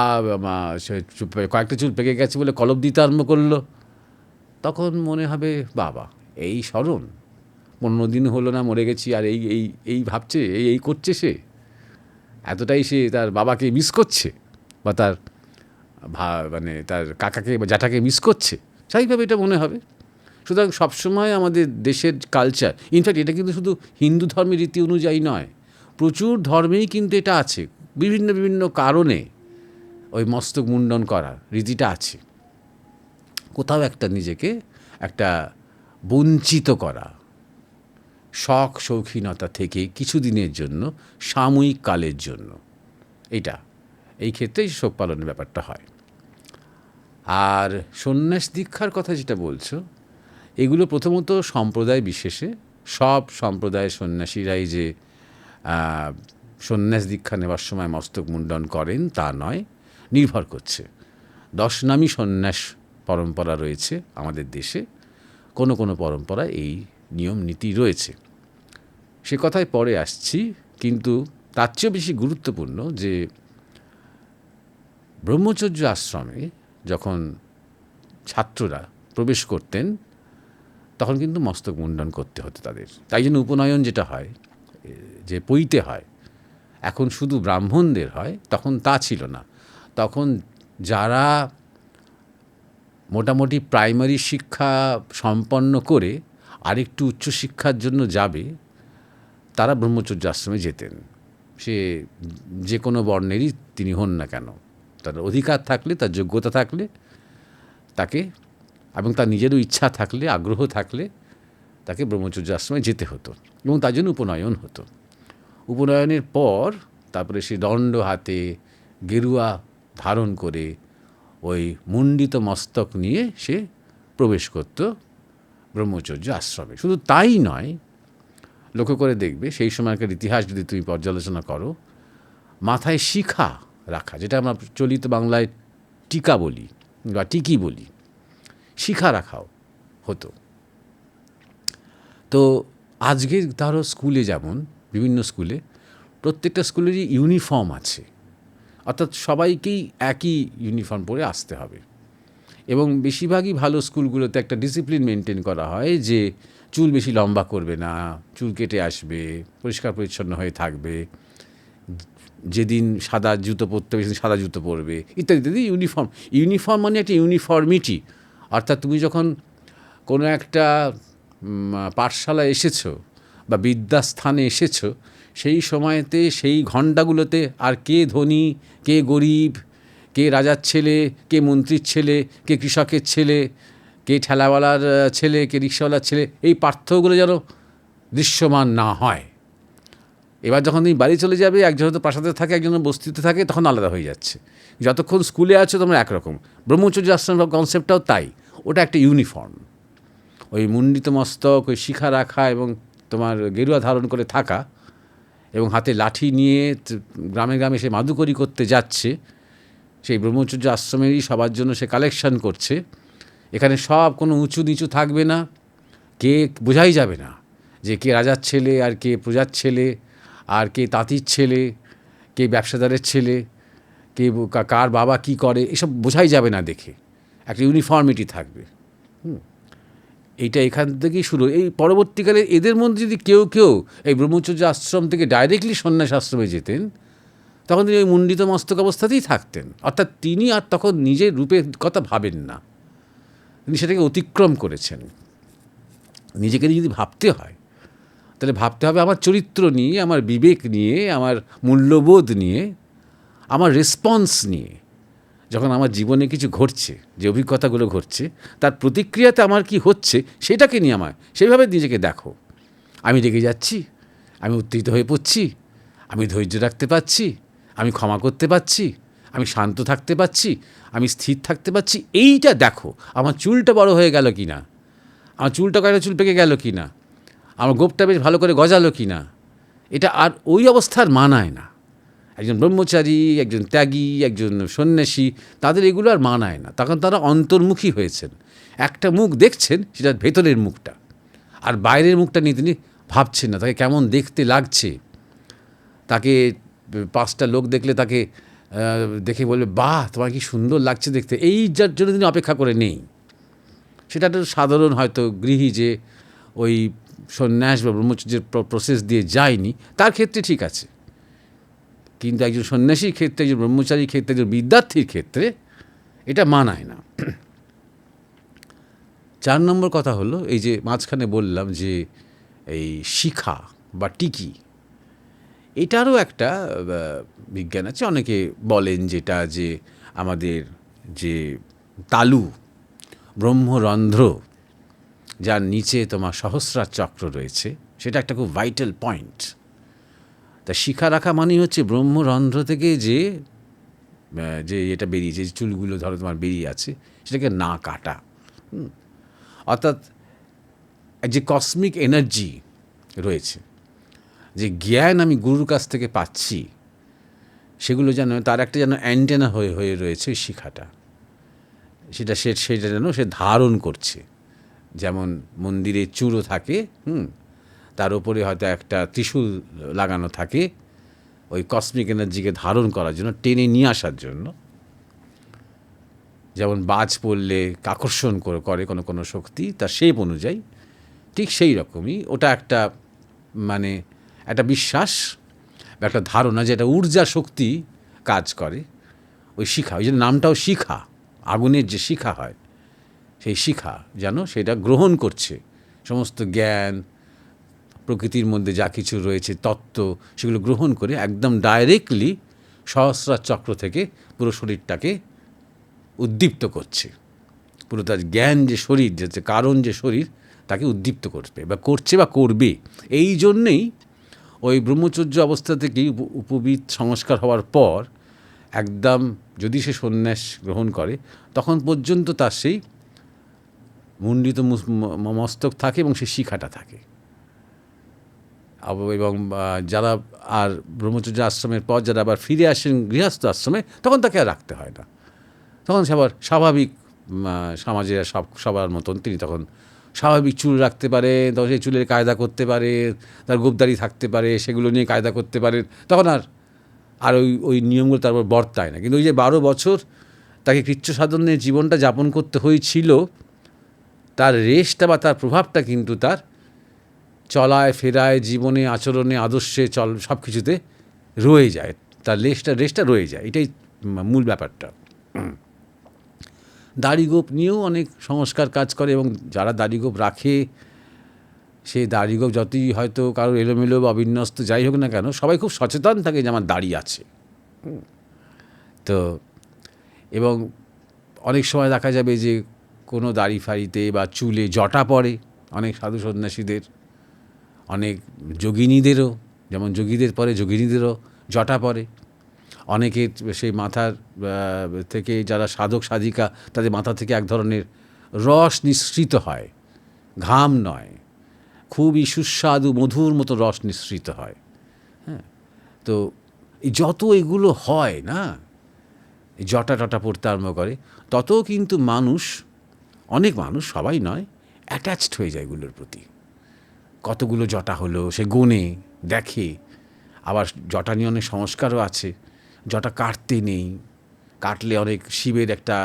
A: কয়েকটা চুল পেকে গেছে বলে কলপ দিতে আরম্ভ করলো, তখন মনে হবে বাবা, এই স্মরণ, 15 দিন হলো না মরে গেছি, আর এই এই এই ভাবছে, এই করছে, সে এতটাই সে তার বাবাকে মিস করছে, বা তার মানে তার কাকাকে বা জ্যাঠাকে মিস করছে, স্বাভাবিকভাবে এটা মনে হবে। সুতরাং সবসময় আমাদের দেশের কালচার, ইনফ্যাক্ট এটা কিন্তু শুধু হিন্দু ধর্মের রীতি অনুযায়ী নয়, প্রচুর ধর্মেই কিন্তু এটা আছে। বিভিন্ন বিভিন্ন কারণে ওই মস্তক মুন্ডন করার রীতিটা আছে। কোথাও একটা নিজেকে একটা বঞ্চিত করা, শখ শৌখিনতা থেকে কিছুদিনের জন্য, সাময়িক কালের জন্য, এই ক্ষেত্রেই শোক পালনের ব্যাপারটা হয়। আর সন্ন্যাস দীক্ষার কথা যেটা বলছো, এগুলো প্রথমত সম্প্রদায় বিশেষে, সব সম্প্রদায়ের সন্ন্যাসীরাই যে সন্ন্যাস দীক্ষা নেওয়ার সময় মস্তক মুন্ডন করেন তা নয়, নির্ভর করছে। 10 নামী সন্ন্যাস পরম্পরা রয়েছে আমাদের দেশে, কোনো কোনো পরম্পরায় এই নিয়ম নীতি রয়েছে, সে কথায় পরে আসছি। কিন্তু তার চেয়েও বেশি গুরুত্বপূর্ণ যে ব্রহ্মচর্য আশ্রমে যখন ছাত্ররা প্রবেশ করতেন তখন কিন্তু মস্তক মুন্ডন করতে হতো তাদের। তাই জন্য উপনয়ন যেটা হয়, যে পৈতে হয়, এখন শুধু ব্রাহ্মণদের হয়, তখন তা ছিল না। তখন যারা মোটামুটি প্রাইমারি শিক্ষা সম্পন্ন করে আরেকটু উচ্চশিক্ষার জন্য যাবে, তারা ব্রহ্মচর্য আশ্রমে যেতেন। সে যে কোনো বর্ণেরই তিনি হন না কেন, তার অধিকার থাকলে, তার যোগ্যতা থাকলে তাকে, এবং তার নিজেরও ইচ্ছা থাকলে, আগ্রহ থাকলে তাকে ব্রহ্মচর্য আশ্রমে যেতে হতো, এবং তার জন্য উপনয়ন হতো। উপনয়নের পর তারপরে সে দণ্ড হাতে গেরুয়া ধারণ করে ওই মুণ্ডিত মস্তক নিয়ে সে প্রবেশ করত ব্রহ্মচর্য আশ্রমে। শুধু তাই নয়, লক্ষ্য করে দেখবে সেই সময়কার ইতিহাস যদি তুমি পর্যালোচনা করো, মাথায় শিখা রাখা, যেটা আমরা চলিত বাংলায় টিকা বলি বা টিকি বলি, শিখা রাখাও হতো। তো আজকে ধরো স্কুলে, যেমন বিভিন্ন স্কুলে, প্রত্যেকটা স্কুলেরই ইউনিফর্ম আছে, অর্থাৎ সবাইকেই একই ইউনিফর্ম পরে আসতে হবে। এবং বেশিরভাগই ভালো স্কুলগুলোতে একটা ডিসিপ্লিন মেনটেন করা হয় যে চুল বেশি লম্বা করবে না, চুল কেটে আসবে, পরিষ্কার পরিচ্ছন্ন হয়ে থাকবে, যেদিন সাদা জুতো পরতে হবে সেদিন সাদা জুতো পরবে, ইত্যাদি ইত্যাদি। ইউনিফর্ম মানে একটা ইউনিফর্মিটি, অর্থাৎ তুমি যখন কোনো একটা পাঠশালায় এসেছো বা বিদ্যাস্থানে এসেছো, সেই সময়তে সেই ঘণ্টাগুলোতে আর কে ধনী, কে গরিব, কে রাজার ছেলে, কে মন্ত্রীর ছেলে, কে কৃষকের ছেলে, কে ঠেলাওয়ালার ছেলে, কে রিক্সাওয়ালার ছেলে, এই পার্থক্যগুলো যেন দৃশ্যমান না হয়। এবার যখন তুমি বাড়ি চলে যাবে, একজন হয়তো প্রাসাদে থাকে, একজন বস্তিতে থাকে, তখন আলাদা হয়ে যাচ্ছে। যতক্ষণ স্কুলে আছো তোমরা একরকম। ব্রহ্মচর্য আশ্রম কনসেপ্টটাও তাই, ওটা একটা ইউনিফর্ম। ওই মুণ্ডিত মস্তক, ওই শিখা রাখা এবং তোমার গেরুয়া ধারণ করে থাকা, এবং হাতে লাঠি নিয়ে গ্রামে গ্রামে সে মাদুকরি করতে যাচ্ছে, সেই ব্রহ্মচর্য আশ্রমেরই সবার জন্য সে কালেকশন করছে। এখানে সব কোনো উঁচু নিচু থাকবে না, কে বোঝাই যাবে না যে কে রাজার ছেলে আর কে প্রজার ছেলে, আর কে তাঁতির ছেলে, কে ব্যবসাদারের ছেলে, কে কার বাবা কি করে, এসব বোঝাই যাবে না দেখে, একটা ইউনিফর্মিটি থাকবে। এইটা এখান থেকেই শুরু। এই পরবর্তীকালে এদের মধ্যে যদি কেউ কেউ এই ব্রহ্মচর্য আশ্রম থেকে ডাইরেক্টলি সন্ন্যাস আশ্রমে যেতেন, তখন তিনি ওই মুণ্ডিত মস্তক অবস্থাতেই থাকতেন, অর্থাৎ তিনি আর তখন নিজের রূপের কথা ভাবেন না, তিনি সেটাকে অতিক্রম করেছেন। নিজেকে যদি ভাবতে হয়, তাহলে ভাবতে হবে আমার চরিত্র নিয়ে, আমার বিবেক নিয়ে, আমার মূল্যবোধ নিয়ে, আমার রেসপন্স নিয়ে। যখন আমার জীবনে কিছু ঘটছে, যে অভিজ্ঞতাগুলো ঘটছে, তার প্রতিক্রিয়াতে আমার কি হচ্ছে সেটাকে নিয়ে আমার সেইভাবে নিজেকে দেখো। আমি রেগে যাচ্ছি, আমি উত্তেজিত হয়ে পড়ছি, আমি ধৈর্য রাখতে পারছি, আমি ক্ষমা করতে পারছি, আমি শান্ত থাকতে পারছি, আমি স্থির থাকতে পারছি, এইটা দেখো। আমার চুলটা বড় হয়ে গেল কি না, আমার চুলটা কয়েকটা চুল পেকে গেল কি না, আমার গোপটা বেশ ভালো করে গজালো কি না, এটা আর ওই অবস্থার মানায় না। একজন ব্রহ্মচারী, একজন ত্যাগী, একজন সন্ন্যাসী, তাদের এগুলো আর মানায় না। তখন তারা অন্তর্মুখী হয়েছেন, একটা মুখ দেখছেন, সেটা ভেতরের মুখটা, আর বাইরের মুখটা নিয়ে তিনি ভাবছেন না তাকে কেমন দেখতে লাগছে। তাকে 5টা লোক দেখলে তাকে দেখে বলবে, বাহ তোমার কি সুন্দর লাগছে দেখতে, এই যার জন্য তিনি অপেক্ষা করে নেই। সেটা একটা সাধারণ হয়তো গৃহী যে ওই সন্ন্যাস বা ব্রহ্মচর্যের প্রসেস দিয়ে যায়নি, তার ক্ষেত্রে ঠিক আছে। কিন্তু একজন সন্ন্যাসীর ক্ষেত্রে, একজন ব্রহ্মচারীর ক্ষেত্রে, একজন বিদ্যার্থীর ক্ষেত্রে এটা মানায় না। 4 নম্বর কথা হলো এই যে মাঝখানে বললাম যে এই শিখা বা টিকি, এটারও একটা বিজ্ঞান আছে। অনেকে বলেন যেটা যে আমাদের যে তালু, ব্রহ্মরন্ধ্র, যার নিচে তোমার সহস্রার চক্র রয়েছে, সেটা একটা খুব ভাইটাল পয়েন্ট। তা শিখা রাখা মানেই হচ্ছে ব্রহ্মরন্ধ্র থেকে যে যে এটা বেরিয়েছে, যে চুলগুলো ধরো তোমার বেরিয়ে আছে, সেটাকে না কাটা। অর্থাৎ যে কসমিক এনার্জি রয়েছে, যে জ্ঞান আমি গুরুর কাছ থেকে পাচ্ছি, সেগুলো যেন তার একটা যেন অ্যান্টেনা হয়ে হয়ে রয়েছে ওই শিখাটা, সেটা যেন সে ধারণ করছে। যেমন মন্দিরে চূড়ো থাকে, তার উপরে হয়তো একটা ত্রিশূল লাগানো থাকে ওই কসমিক এনার্জিকে ধারণ করার জন্য, টেনে নিয়ে আসার জন্য। যেমন বাজ পড়লে আকর্ষণ করে কোনো কোনো শক্তি তার শেপ অনুযায়ী, ঠিক সেই রকমই ওটা একটা মানে একটা বিশ্বাস বা একটা ধারণা যে একটা ঊর্জা শক্তি কাজ করে ওই শিখা। ওই জন্য নামটাও শিখা, আগুনের যে শিখা হয় সেই শিখা যেন সেটা গ্রহণ করছে সমস্ত জ্ঞান, প্রকৃতির মধ্যে যা কিছু রয়েছে তত্ত্ব, সেগুলো গ্রহণ করে একদম ডাইরেক্টলি সহস্রার চক্র থেকে পুরো শরীরটাকে উদ্দীপ্ত করছে। পুরো তার জ্ঞান যে শরীর, যে কারণ যে শরীর, তাকে উদ্দীপ্ত করবে বা করছে বা করবে। এই জন্যেই ওই ব্রহ্মচর্য অবস্থা থেকেই উপবিদ সংস্কার হওয়ার পর একদম যদি সে সন্ন্যাস গ্রহণ করে, তখন পর্যন্ত তার সেই মুণ্ডিত মস্তক থাকে এবং সেই শিখাটা থাকে। এবং যারা আর ব্রহ্মচর্য আশ্রমের পর যারা আবার ফিরে আসেন গৃহস্থ আশ্রমে, তখন তাকে আর রাখতে হয় না। তখন সে আবার স্বাভাবিক সমাজের সবার মতন তিনি তখন স্বাভাবিক চুল রাখতে পারে, তখন সেই চুলের কায়দা করতে পারে, তার গোপদারি থাকতে পারে, সেগুলো নিয়ে কায়দা করতে পারে। তখন আর ওই নিয়মগুলো তারপর বর্তায় না। কিন্তু ওই যে 12 বছর তাকে কৃচ্ছ সাধনে জীবনটা যাপন করতে হয়েছিল, তার রেশটা বা তার প্রভাবটা কিন্তু তার চলায় ফেরায়, জীবনে, আচরণে, আদর্শে, সব কিছুতে রয়ে যায়। তার রেশটা রয়ে যায়। এটাই মূল ব্যাপারটা। দাড়িগোপ নিয়েও অনেক সংস্কার কাজ করে, এবং যারা দাড়িগোপ রাখে, সে দাড়িগোপ যতই হয়তো কারোর এলোমেলো বা অবিন্যস্ত যাই হোক না কেন, সবাই খুব সচেতন থাকে যে আমার দাড়ি আছে। তো এবং অনেক সময় দেখা যাবে যে কোনো দাড়ি ফাড়িতে বা চুলে জটা পড়ে অনেক সাধু সন্ন্যাসীদের, অনেক যোগিনীদেরও, যেমন যোগীদের পরে যোগিনীদেরও জটা পড়ে। অনেকের সেই মাথার থেকে, যারা সাধক সাধিকা, তাদের মাথা থেকে এক ধরনের রস নিঃসৃত হয়, ঘাম নয়, খুবই সুস্বাদু মধুর মতো রস নিঃসৃত হয়। হ্যাঁ, তো যত এগুলো হয় না, জটা টটা পড়তে আরম্ভ করে, তত কিন্তু অনেক মানুষ, সবাই নয়, অ্যাটাচড হয়ে যায় এগুলোর প্রতি। কতগুলো জটা হলো সে গুনে দেখে। আবার জটা নিয়ে অনেক সংস্কারও আছে। জটা কাটতে নেই, কাটলে অনেক শিবের একটা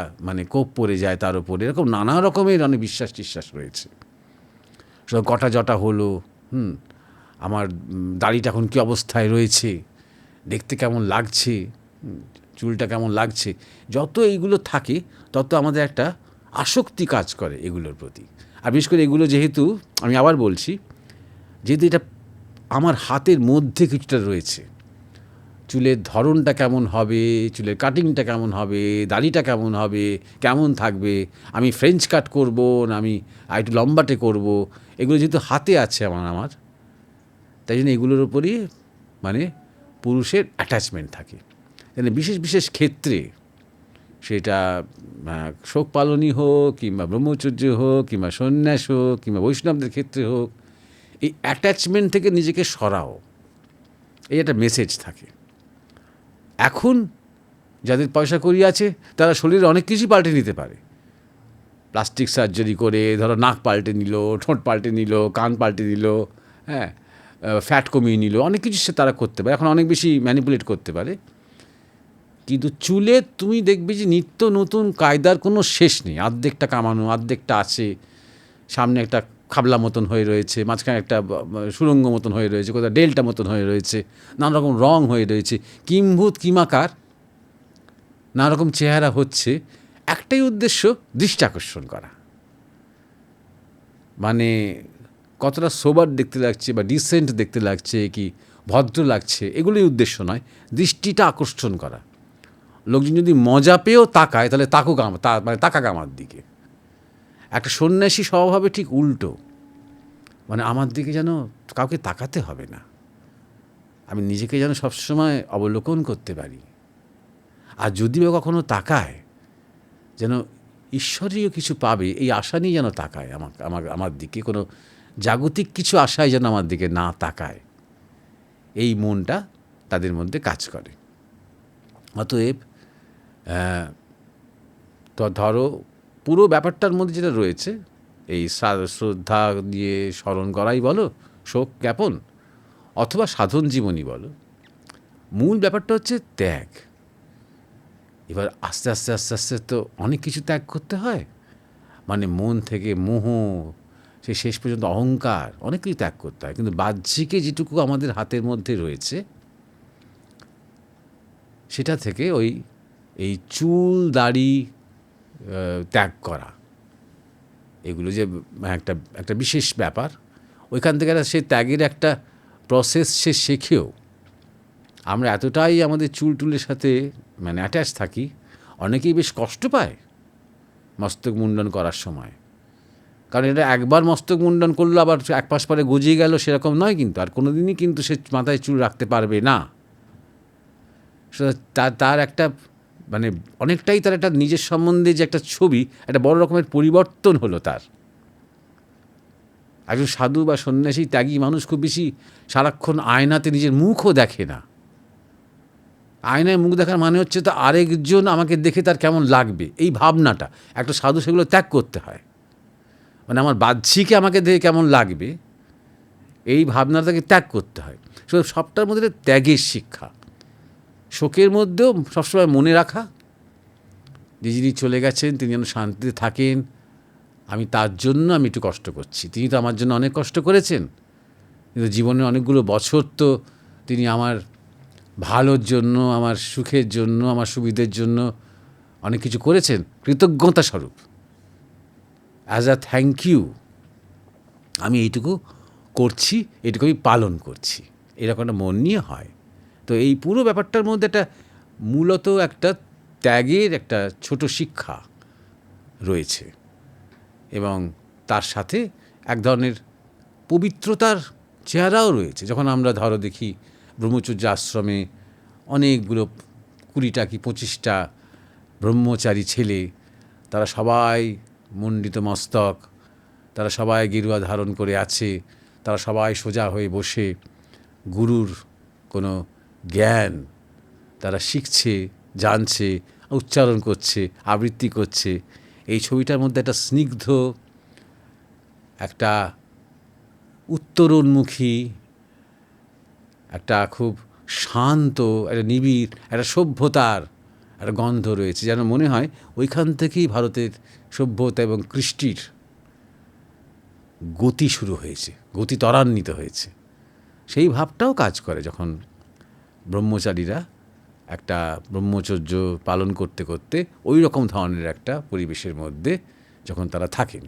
A: কোপ পড়ে যায় তার উপরে, এরকম নানা রকমের অনেক বিশ্বাস টিশ্বাস রয়েছে। কটা জটা হলো, আমার দাড়িটা এখন কী অবস্থায় রয়েছে, দেখতে কেমন লাগছে, চুলটা কেমন লাগছে, যত এইগুলো থাকে তত আমাদের একটা আসক্তি কাজ করে এগুলোর প্রতি। আর বিশেষ করে এগুলো যেহেতু, আমি আবার বলছি, যেহেতু এটা আমার হাতের মধ্যে কিছুটা রয়েছে, চুলের ধরনটা কেমন হবে, চুলের কাটিংটা কেমন হবে, দাড়িটা কেমন হবে, কেমন থাকবে, আমি ফ্রেঞ্চ কাট করব না আমি একটু লম্বাটে করব, এগুলো যেহেতু হাতে আছে আমার, তাই জন্য এগুলোর উপরই পুরুষের অ্যাটাচমেন্ট থাকে। বিশেষ বিশেষ ক্ষেত্রে, সেটা শোক পালনই হোক, কিংবা ব্রহ্মচর্য হোক, কিংবা সন্ন্যাস হোক, কিংবা বৈষ্ণবদের ক্ষেত্রে হোক, এই অ্যাটাচমেন্ট থেকে নিজেকে সরাও, এই একটা মেসেজ থাকে। এখন যাদের পয়সা কড়ি আছে, তারা শরীরে অনেক কিছুই পাল্টে নিতে পারে। প্লাস্টিক সার্জারি করে ধরো নাক পাল্টে নিল, ঠোঁট পাল্টে নিল, কান পাল্টে নিল, হ্যাঁ, ফ্যাট কমিয়ে নিল, অনেক কিছু সে তারা করতে পারে, এখন অনেক বেশি ম্যানিপুলেট করতে পারে। কিন্তু চুলে তুমি দেখবে যে নিত্য নতুন কায়দার কোনো শেষ নেই। অর্ধেকটা কামানো, অর্ধেকটা আছে, সামনে একটা খাবলা মতন হয়ে রয়েছে, মাঝখানে একটা সুরঙ্গ মতন হয়ে রয়েছে, কোথাও ডেল্টা মতন হয়ে রয়েছে, নানা রকম রং হয়ে রয়েছে, কিম্ভূত কিমাকার, নানা রকম চেহারা হচ্ছে। একটাই উদ্দেশ্য, দৃষ্টি আকর্ষণ করা। মানে কতটা সোবার দেখতে লাগছে বা ডিসেন্ট দেখতে লাগছে কি ভদ্র লাগছে, এগুলোই উদ্দেশ্য নয়, দৃষ্টিটা আকর্ষণ করা। লোকজন যদি মজা পেয়েও তাকায় তাহলে মানে তাকাক আমার দিকে। একটা সন্ন্যাসী স্বভাবে ঠিক উল্টো, মানে আমার দিকে যেন কাউকে তাকাতে হবে না, আমি নিজেকে যেন সবসময় অবলোকন করতে পারি। আর যদিও কখনো তাকায় যেন ঈশ্বরীয় কিছু পাবে এই আশা নিয়ে যেন তাকায় আমার দিকে, কোনো জাগতিক কিছু আশায় যেন আমার দিকে না তাকায়, এই মনটা তাদের মধ্যে কাজ করে। অতএব তো ধরো পুরো ব্যাপারটার মধ্যে যেটা রয়েছে, এই শ্রদ্ধা দিয়ে স্মরণ করাই বলো, শোক জ্ঞাপন, অথবা সাধন জীবনী বলো, মূল ব্যাপারটা হচ্ছে ত্যাগ। এবার আস্তে আস্তে আস্তে আস্তে তো অনেক কিছু ত্যাগ করতে হয়, মানে মন থেকে মোহ, সে শেষ পর্যন্ত অহংকার, অনেক কিছু ত্যাগ করতে হয়। কিন্তু বাহ্যিকে যেটুকু আমাদের হাতের মধ্যে রয়েছে সেটা থেকে এই চুল দাড়ি ত্যাগ করা, এগুলো যে একটা বিশেষ ব্যাপার, ওইখান থেকে সে ত্যাগের একটা প্রসেস সে শেখেও। আমরা এতটাই আমাদের চুলের সাথে মানে অ্যাটাচ থাকি, অনেকেই বেশ কষ্ট পায় মস্তক মুন্ডন করার সময়, কারণ এটা একবার মস্তক মুন্ডন করলো আবার এক পাশ পরে গজিয়ে গেল সেরকম নয়, কিন্তু আর কোনো দিনই কিন্তু সে মাথায় চুল রাখতে পারবে না। তার একটা মানে অনেকটাই তার একটা নিজের সম্বন্ধে যে একটা ছবি, একটা বড় রকমের পরিবর্তন হলো তার। একজন সাধু বা সন্ন্যাসী ত্যাগী মানুষ খুব বেশি সারাক্ষণ আয়নাতে নিজের মুখও দেখে না। আয়নায় মুখ দেখার মানে হচ্ছে তো আরেকজন আমাকে দেখে তার কেমন লাগবে, এই ভাবনাটা একটা সাধু সেগুলো ত্যাগ করতে হয়। মানে আমার বাহ্যিকে আমাকে দেখে কেমন লাগবে, এই ভাবনাটাকে ত্যাগ করতে হয়। সবটার মধ্যে ত্যাগের শিক্ষা। শোকের মধ্যেও সবসময় মনে রাখা যে যিনি চলে গেছেন তিনি যেন শান্তিতে থাকেন, আমি তার জন্য আমি একটু কষ্ট করছি, তিনি তো আমার জন্য অনেক কষ্ট করেছেন, কিন্তু জীবনে অনেকগুলো বছর তো তিনি আমার ভালোর জন্য, আমার সুখের জন্য, আমার সুবিধের জন্য অনেক কিছু করেছেন, কৃতজ্ঞতা স্বরূপ, অ্যাজ আ থ্যাংক ইউ আমি এইটুকু করছি, এইটুকু আমি পালন করছি, এরকম একটা মন নিয়ে হয়। তো এই পুরো ব্যাপারটার মধ্যে একটা মূলত একটা ত্যাগের একটা ছোট শিক্ষা রয়েছে, এবং তার সাথে এক ধরনের পবিত্রতার চেহারাও রয়েছে। যখন আমরা ধরো দেখি ব্রহ্মচর্য আশ্রমে অনেকগুলো 20টা কি 25টা ব্রহ্মচারী ছেলে, তারা সবাই মণ্ডিত মস্তক, তারা সবাই গেরুয়া ধারণ করে আছে, তারা সবাই সোজা হয়ে বসে গুরুর কোনো জ্ঞান তারা শিখছে, জানছে, উচ্চারণ করছে, আবৃত্তি করছে। এই ছবিটার মধ্যে একটা স্নিগ্ধ, একটা উত্তরোন্মুখী, একটা খুব শান্ত, একটা নিবিড়, একটা সভ্যতার একটা গন্ধ রয়েছে, যেন মনে হয় ওইখান থেকেই ভারতের সভ্যতা এবং কৃষ্টির গতি শুরু হয়েছে, গতি ত্বরান্বিত হয়েছে। সেই ভাবটাও কাজ করে যখন ব্রহ্মচারীরা একটা ব্রহ্মচর্য পালন করতে করতে ওই রকম ধরনের একটা পরিবেশের মধ্যে যখন তারা থাকেন।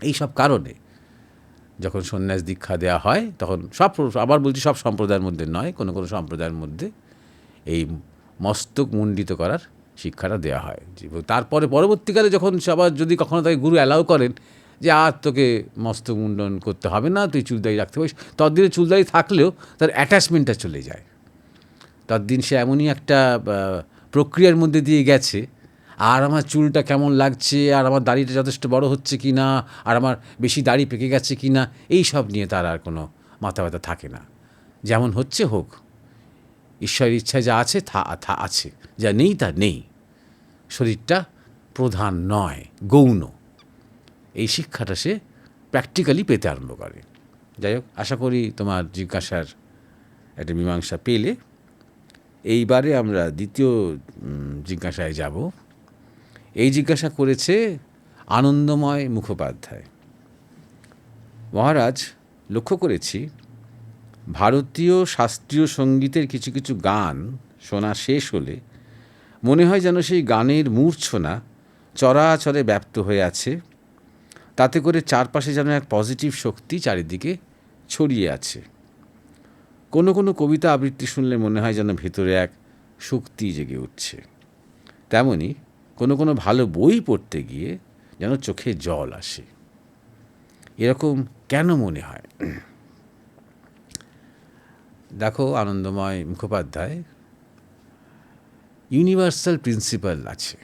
A: এই সব কারণে যখন সন্ন্যাস দীক্ষা দেওয়া হয় তখন আবার বলছি সব সম্প্রদায়ের মধ্যে নয়, কোনো কোনো সম্প্রদায়ের মধ্যে এই মস্তক মুণ্ডিত করার শিক্ষাটা দেওয়া হয়। তারপরে পরবর্তীকালে যখন সবার যদি কখনো তাকে গুরু অ্যালাউ করেন যে আর তোকে মস্তক মুন্ডন করতে হবে না, তুই চুলদাড়ি রাখতে পারিস, ততদিনে চুলদাড়ি থাকলেও তার অ্যাটাচমেন্টটা চলে যায়। ততদিন সে এমনই একটা প্রক্রিয়ার মধ্যে দিয়ে গেছে, আর আমার চুলটা কেমন লাগছে, আর আমার দাড়িটা যথেষ্ট বড় হচ্ছে কি না, আর আমার বেশি দাড়ি পেকে গেছে কি না, এই সব নিয়ে তার আর কোনো মাথা ব্যথা থাকে না। যেমন হচ্ছে হোক, ঈশ্বরের ইচ্ছায় যা আছে তা আছে, যা নেই তা নেই, শরীরটা প্রধান নয়, গৌণ। এই শিক্ষাটা সে প্র্যাকটিক্যালি পেতে আরম্ভ করে। যাই হোক, আশা করি তোমার জিজ্ঞাসার একটা মীমাংসা পেলে। এইবারে আমরা দ্বিতীয় জিজ্ঞাসায় যাব। এই জিজ্ঞাসা করেছে আনন্দময় মুখোপাধ্যায়। মহারাজ, লক্ষ্য করেছি ভারতীয় শাস্ত্রীয় সঙ্গীতের কিছু কিছু গান শোনা শেষ হলে মনে হয় যেন সেই গানের মূর্ছনা চরাচরে ব্যাপ্ত হয়ে আছে, তাতে করে চারপাশে যেন এক পজিটিভ শক্তি চারিদিকে ছড়িয়ে আছে। কোনো কোনো কবিতা আবৃত্তি শুনলে মনে হয় যেন ভেতরে এক শক্তি জেগে উঠছে। তেমনি কোনো কোনো ভালো বই পড়তে গিয়ে যেন চোখে জল আসে। এরকম কেন মনে হয়? দেখো আনন্দময় মুখোপাধ্যায়, ইউনিভার্সাল প্রিন্সিপাল আছে।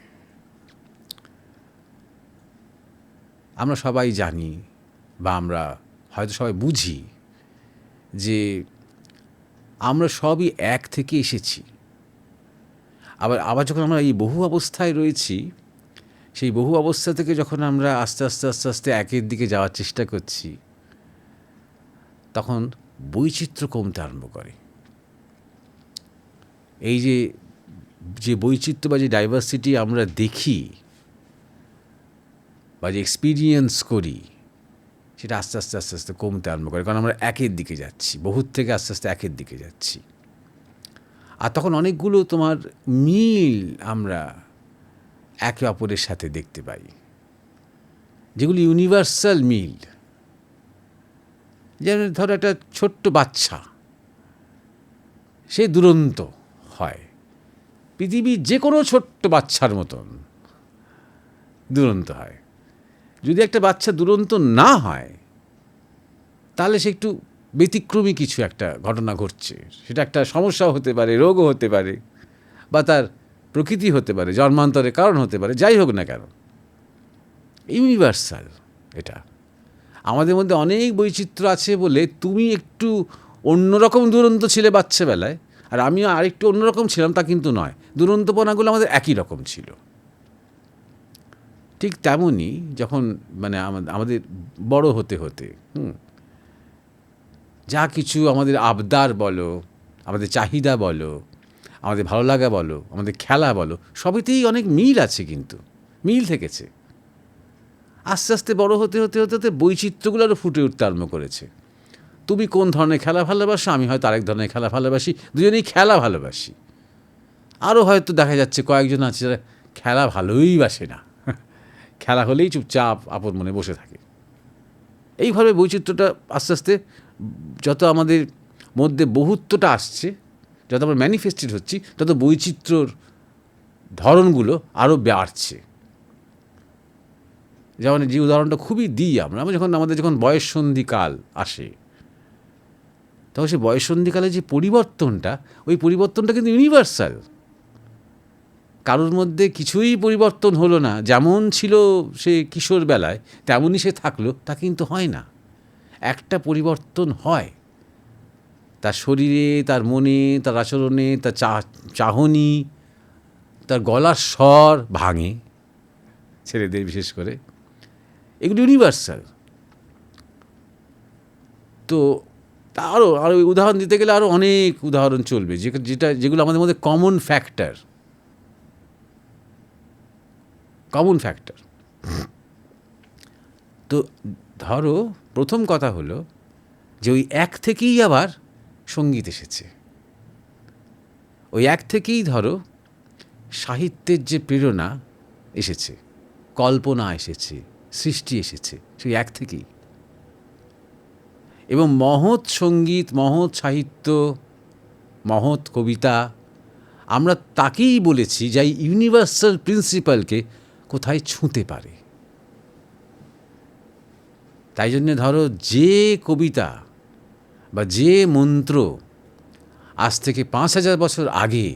A: আমরা সবাই জানি বা আমরা হয়তো সবাই বুঝি যে আমরা সবই এক থেকে এসেছি। আবার যখন আমরা এই বহু অবস্থায় রয়েছি, সেই বহু অবস্থা থেকে যখন আমরা আস্তে আস্তে আস্তে আস্তে একের দিকে যাওয়ার চেষ্টা করছি, তখন বৈচিত্র্য কমতে আরম্ভ করে। এই যে বৈচিত্র্য বা যে ডাইভার্সিটি আমরা দেখি বা যে এক্সপিরিয়েন্স করি, সেটা আস্তে আস্তে আস্তে আস্তে কমতে আরম্ভ করে, কারণ আমরা একের দিকে যাচ্ছি, বহুত থেকে আস্তে আস্তে একের দিকে যাচ্ছি। আর তখন অনেকগুলো তোমার মিল আমরা একে অপরের সাথে দেখতে পাই, যেগুলি ইউনিভার্সাল মিল। যেমন ধরো একটা ছোট্ট বাচ্চা, সে দুরন্ত হয়, পৃথিবীর যে কোনো ছোট্ট বাচ্চার মতন দুরন্ত হয়। যদি একটা বাচ্চা দুরন্ত না হয়, তাহলে সে একটু ব্যতিক্রমী কিছু একটা ঘটনা ঘটছে। সেটা একটা সমস্যাও হতে পারে, রোগও হতে পারে, বা তার প্রকৃতি হতে পারে, জন্মান্তরের কারণ হতে পারে, যাই হোক না কেন, ইউনিভার্সাল এটা। আমাদের মধ্যে অনেক বৈচিত্র্য আছে বলে তুমি একটু অন্যরকম দুরন্ত ছিলে বাচ্চাবেলায়, আর আমিও আরেকটু অন্যরকম ছিলাম, তা কিন্তু নয়। দুরন্তপনাগুলো আমাদের একই রকম ছিল। ঠিক তেমনই যখন মানে আমাদের বড় হতে হতে যা কিছু আমাদের আবদার বলো, আমাদের চাহিদা বলো, আমাদের ভালো লাগা বলো, আমাদের খেলা বলো, সবেতেই অনেক মিল আছে, কিন্তু মিল থেকেছে। আস্তে আস্তে বড় হতে হতে হতে হতে বৈচিত্র্যগুলো আরও ফুটে উঠতে আরম্ভ করেছে। তুমি কোন ধরনের খেলা ভালোবাসো, আমি হয়তো আরেক ধরনের খেলা ভালোবাসি, দুজনেই খেলা ভালোবাসি। আরও হয়তো দেখা যাচ্ছে কয়েকজন আছে যারা খেলা ভালোই বাসে না, খেলা হলেই চুপচাপ আপন মনে বসে থাকে। এইভাবে বৈচিত্র্যটা আস্তে আস্তে যত আমাদের মধ্যে বহুত্বটা আসছে, যত আমরা ম্যানিফেস্টেড হচ্ছি, তত বৈচিত্র্যর ধরনগুলো আরও বাড়ছে। যেমন যে উদাহরণটা খুবই দিই আমরা আমাদের যখন বয়ঃসন্ধিকাল আসে, তখন সেই বয়ঃসন্ধিকালে যে পরিবর্তনটা, ওই পরিবর্তনটা কিন্তু ইউনিভার্সাল। কারোর মধ্যে কিছুই পরিবর্তন হলো না, যেমন ছিল সে কিশোর বেলায় তেমনই সে থাকলো, তা কিন্তু হয় না। একটা পরিবর্তন হয়, তার শরীরে, তার মনে, তার আচরণে, তার চাহনি, তার গলার স্বর ভাঙে, ছেলেদের বিশেষ করে। এগুলো ইউনিভার্সাল। তো আরও উদাহরণ দিতে গেলে আরও অনেক উদাহরণ চলবে, যেগুলো আমাদের মধ্যে কমন ফ্যাক্টর। তো ধরো প্রথম কথা হলো যে ওই এক থেকেই আবার সঙ্গীত এসেছে। ওই এক থেকেই ধরো সাহিত্যের যে প্রেরণা এসেছে, কল্পনা এসেছে, সৃষ্টি এসেছে, সেই এক থেকেই। এবং মহৎ সঙ্গীত, মহৎ সাহিত্য, মহৎ কবিতা, আমরা তাকেই বলেছি যাই ইউনিভার্সাল প্রিন্সিপালকে কোথায় ছুঁতে পারে। তাই জন্যে ধরো যে কবিতা বা যে মন্ত্র আজ থেকে 5000 বছর আগে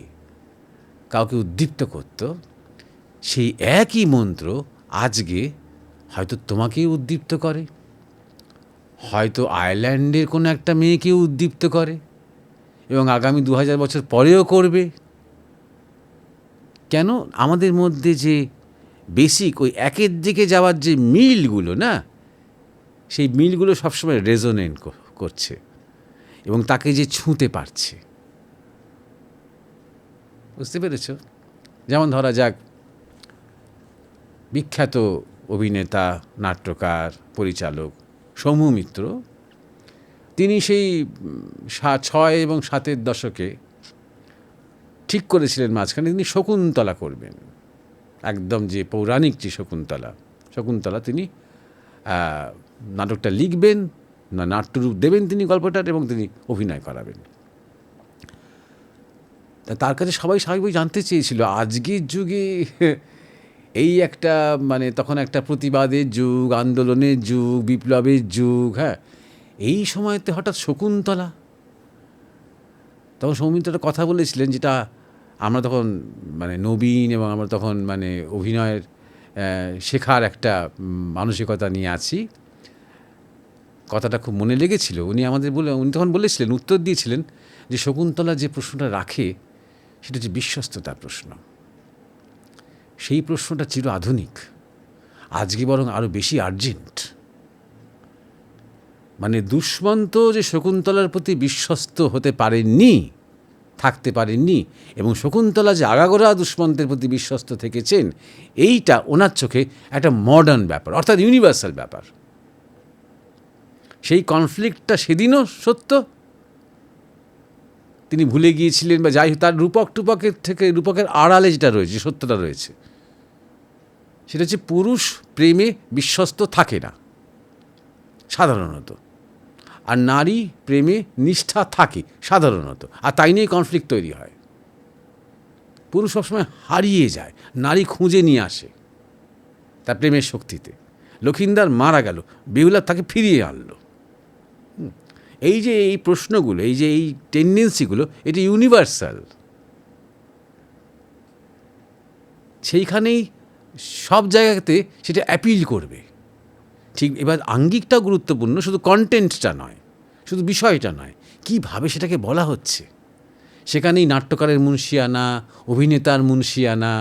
A: কাউকে উদ্দীপ্ত করত, সেই একই মন্ত্র আজকে হয়তো তোমাকেই উদ্দীপ্ত করে, হয়তো আয়ারল্যান্ডের কোনো একটা মেয়েকেও উদ্দীপ্ত করে, এবং আগামী 2000 বছর পরেও করবে। কেন? আমাদের মধ্যে যে বেসিক ওই একের দিকে যাওয়ার যে মিলগুলো না, সেই মিলগুলো সবসময় রেজোনেট করছে এবং তাকে যে ছুঁতে পারছে। বুঝতে পেরেছ? যেমন ধরা যাক, বিখ্যাত অভিনেতা, নাট্যকার, পরিচালক সৌম্য মিত্র, তিনি সেই 6 এবং 7-এর দশকে ঠিক করেছিলেন মাঝখানে তিনি শকুন্তলা করবেন, একদম যে পৌরাণিক যে শকুন্তলা তিনি নাটকটা লিখবেন, নাট্যরূপ দেবেন তিনি গল্পটার, এবং তিনি অভিনয় করাবেন। তার কাছে সবাই স্বাভাবিক জানতে চেয়েছিল আজকের যুগে এই একটা মানে তখন একটা প্রতিবাদের যুগ, আন্দোলনের যুগ, বিপ্লবের যুগ, হ্যাঁ, এই সময়তে হঠাৎ শকুন্তলা। তখন সৌমিত্র একটা কথা বলেছিলেন, যেটা আমরা তখন মানে নবীন, এবং আমরা তখন মানে অভিনয়ের শেখার একটা মানসিকতা নিয়ে আছি। কথাটা খুব মনে লেগেছিল। উনি তখন বলেছিলেন, উত্তর দিয়েছিলেন যে শকুন্তলা যে প্রশ্নটা রাখে সেটা হচ্ছে বিশ্বস্ততার প্রশ্ন। সেই প্রশ্নটা চির আধুনিক, আজকে বরং আরও বেশি আর্জেন্ট। মানে দুষ্মন্ত যে শকুন্তলার প্রতি বিশ্বস্ত থাকতে পারেননি, এবং শকুন্তলা যে আগাগোড়া দুষ্মন্তের প্রতি বিশ্বস্ত থেকেছেন, এইটা ওনার চোখে একটা মডার্ন ব্যাপার, অর্থাৎ ইউনিভার্সাল ব্যাপার। সেই কনফ্লিক্টটা সেদিনও সত্য, তিনি ভুলে গিয়েছিলেন, বা যাই হোক তার রূপকের আড়ালে যেটা রয়েছে, সত্যটা রয়েছে, সেটা হচ্ছে পুরুষ প্রেমে বিশ্বস্ত থাকে না সাধারণত, আর নারী প্রেমে নিষ্ঠা থাকে সাধারণত, আর তাই নিয়ে কনফ্লিক্ট তৈরি হয়। পুরুষ সবসময় হারিয়ে যায়, নারী খুঁজে নিয়ে আসে তার প্রেমের শক্তিতে। লক্ষিন্দর মারা গেল, বেহুলা তাকে ফিরিয়ে আনলো। এই যে এই প্রশ্নগুলো, এই যে এই টেন্ডেন্সিগুলো, এটা ইউনিভার্সাল। সেইখানেই সব জায়গাতে সেটা অ্যাপিল করবে। ঠিক এবার আঙ্গিকটাও গুরুত্বপূর্ণ, শুধু কন্টেন্টটা নয়, শুধু বিষয়টা নয়, কীভাবে সেটাকে বলা হচ্ছে। সেখানেই নাট্যকারের মুনশিয়ানা, অভিনেতার মুনশিয়ানা,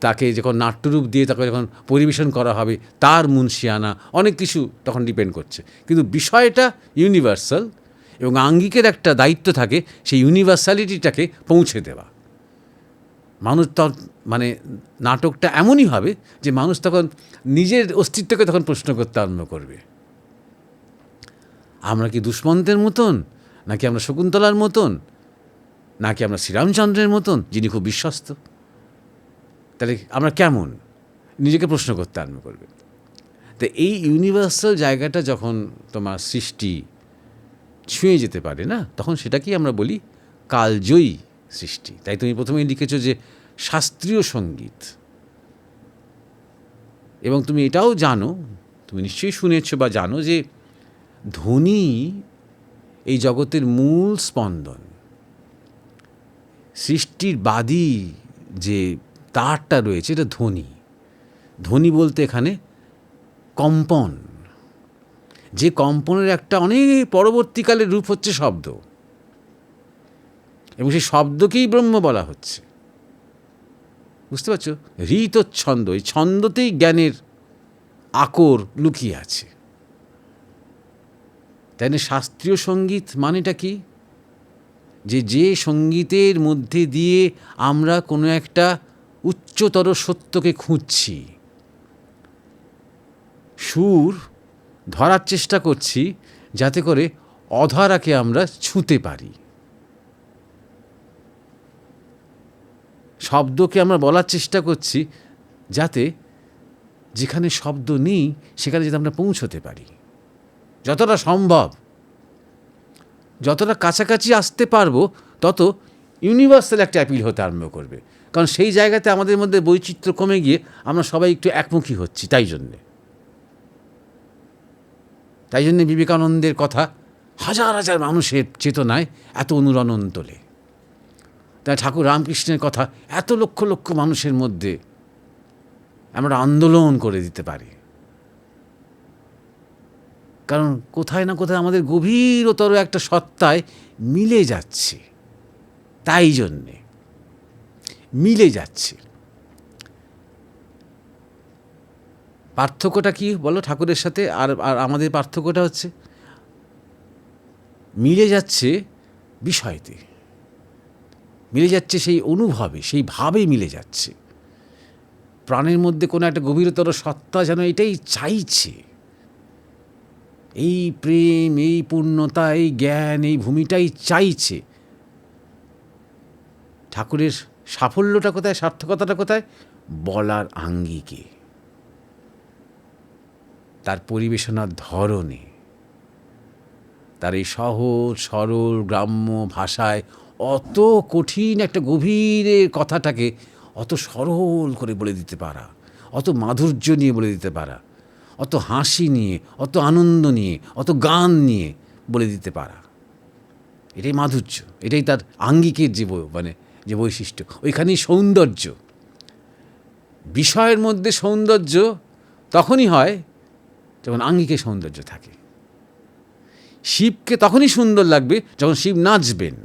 A: তাকে যখন নাট্যরূপ দিয়ে তাকে যখন পরিবেশন করা হবে তার মুনশিয়ানা, অনেক কিছু তখন ডিপেন্ড করছে। কিন্তু বিষয়টা ইউনিভার্সাল, এবং আঙ্গিকের একটা দায়িত্ব থাকে সেই ইউনিভার্সালিটিটাকে পৌঁছে দেওয়া। মানুষ মানে নাটকটা এমনই হবে যে মানুষ তখন নিজের অস্তিত্বকে তখন প্রশ্ন করতে আরম্ভ করবে। আমরা কি দুষ্মন্তের মতন, নাকি আমরা শকুন্তলার মতন, নাকি আমরা শ্রীরামচন্দ্রের মতন যিনি খুব বিশ্বস্ত? তাহলে আমরা কেমন, নিজেকে প্রশ্ন করতে আরম্ভ করবে। তো এই ইউনিভার্সাল জায়গাটা যখন তোমার সৃষ্টি ছুঁয়ে যেতে পারে না, তখন সেটাকেই আমরা বলি কালজয়ী সৃষ্টি। তাই তুমি প্রথমেই লিখেছো যে শাস্ত্রীয় সঙ্গীত, এবং তুমি এটাও জানো, তুমি নিশ্চয়ই শুনেছ বা জানো, যে ধ্বনি এই জগতের মূল স্পন্দন। সৃষ্টির বাদী যে তারটা রয়েছে এটা ধ্বনি। ধ্বনি বলতে এখানে কম্পন, যে কম্পনের একটা অনেক পরবর্তীকালের রূপ হচ্ছে শব্দ, এবং সেই শব্দকেই ব্রহ্ম বলা হচ্ছে। বুঝতে পারছো? ঋতচ্ছন্দ, এই ছন্দতেই জ্ঞানের আকর লুকিয়ে আছে। তাই না? শাস্ত্রীয় সঙ্গীত মানেটা কি? যে সঙ্গীতের মধ্যে দিয়ে আমরা কোনো একটা উচ্চতর সত্যকে খুঁজছি, সুর ধরার চেষ্টা করছি যাতে করে অধরাকে আমরা ছুঁতে পারি, শব্দকে আমরা বলার চেষ্টা করছি যাতে যেখানে শব্দ নেই সেখানে যাতে আমরা পৌঁছতে পারি যতটা সম্ভব। যতটা কাছাকাছি আসতে পারবো তত ইউনিভার্সাল একটা অ্যাপিল হতে আরম্ভ করবে, কারণ সেই জায়গাতে আমাদের মধ্যে বৈচিত্র্য কমে গিয়ে আমরা সবাই একটু একমুখী হচ্ছি। তাই জন্যে বিবেকানন্দের কথা হাজার হাজার মানুষের চেতনায় এত অনুরণন তোলে। তাই ঠাকুর রামকৃষ্ণের কথা এত লক্ষ লক্ষ মানুষের মধ্যে আমরা আন্দোলন করে দিতে পারি, কারণ কোথায় না কোথায় আমাদের গভীরতর একটা সত্তায় মিলে যাচ্ছে। তাই জন্যে মিলে যাচ্ছে। পার্থক্যটা কি বলো ঠাকুরের সাথে আর আমাদের? পার্থক্যটা হচ্ছে মিলে যাচ্ছে বিষয়তে, মিলে যাচ্ছে সেই অনুভবে, সেই ভাবে মিলে যাচ্ছে। প্রাণের মধ্যে কোনো একটা গভীরতর সত্তা যেন এটাই চাইছে, এই প্রেম, এই পূর্ণতা, এই জ্ঞান, এই ভূমিটাই চাইছে। ঠাকুরের সাফল্যটা কোথায়, সার্থকতাটা কোথায়? বলার আঙ্গিকে, তার পরিবেশনার ধরনে, তার এই সহজ সরল গ্রাম্য ভাষায় অত কঠিন একটা গভীরের কথাটাকে অত সরল করে বলে দিতে পারা, অত মাধুর্য নিয়ে বলে দিতে পারা, অত হাসি নিয়ে, অত আনন্দ নিয়ে, অত গান নিয়ে বলে দিতে পারা, এটাই মাধুর্য, এটাই তার আঙ্গিকের যে বৈশিষ্ট্য। ওইখানেই সৌন্দর্য। বিষয়ের মধ্যে সৌন্দর্য তখনই হয় যখন আঙ্গিকে সৌন্দর্য থাকে। শিবকে তখনই সুন্দর লাগবে যখন শিব নাচবেন।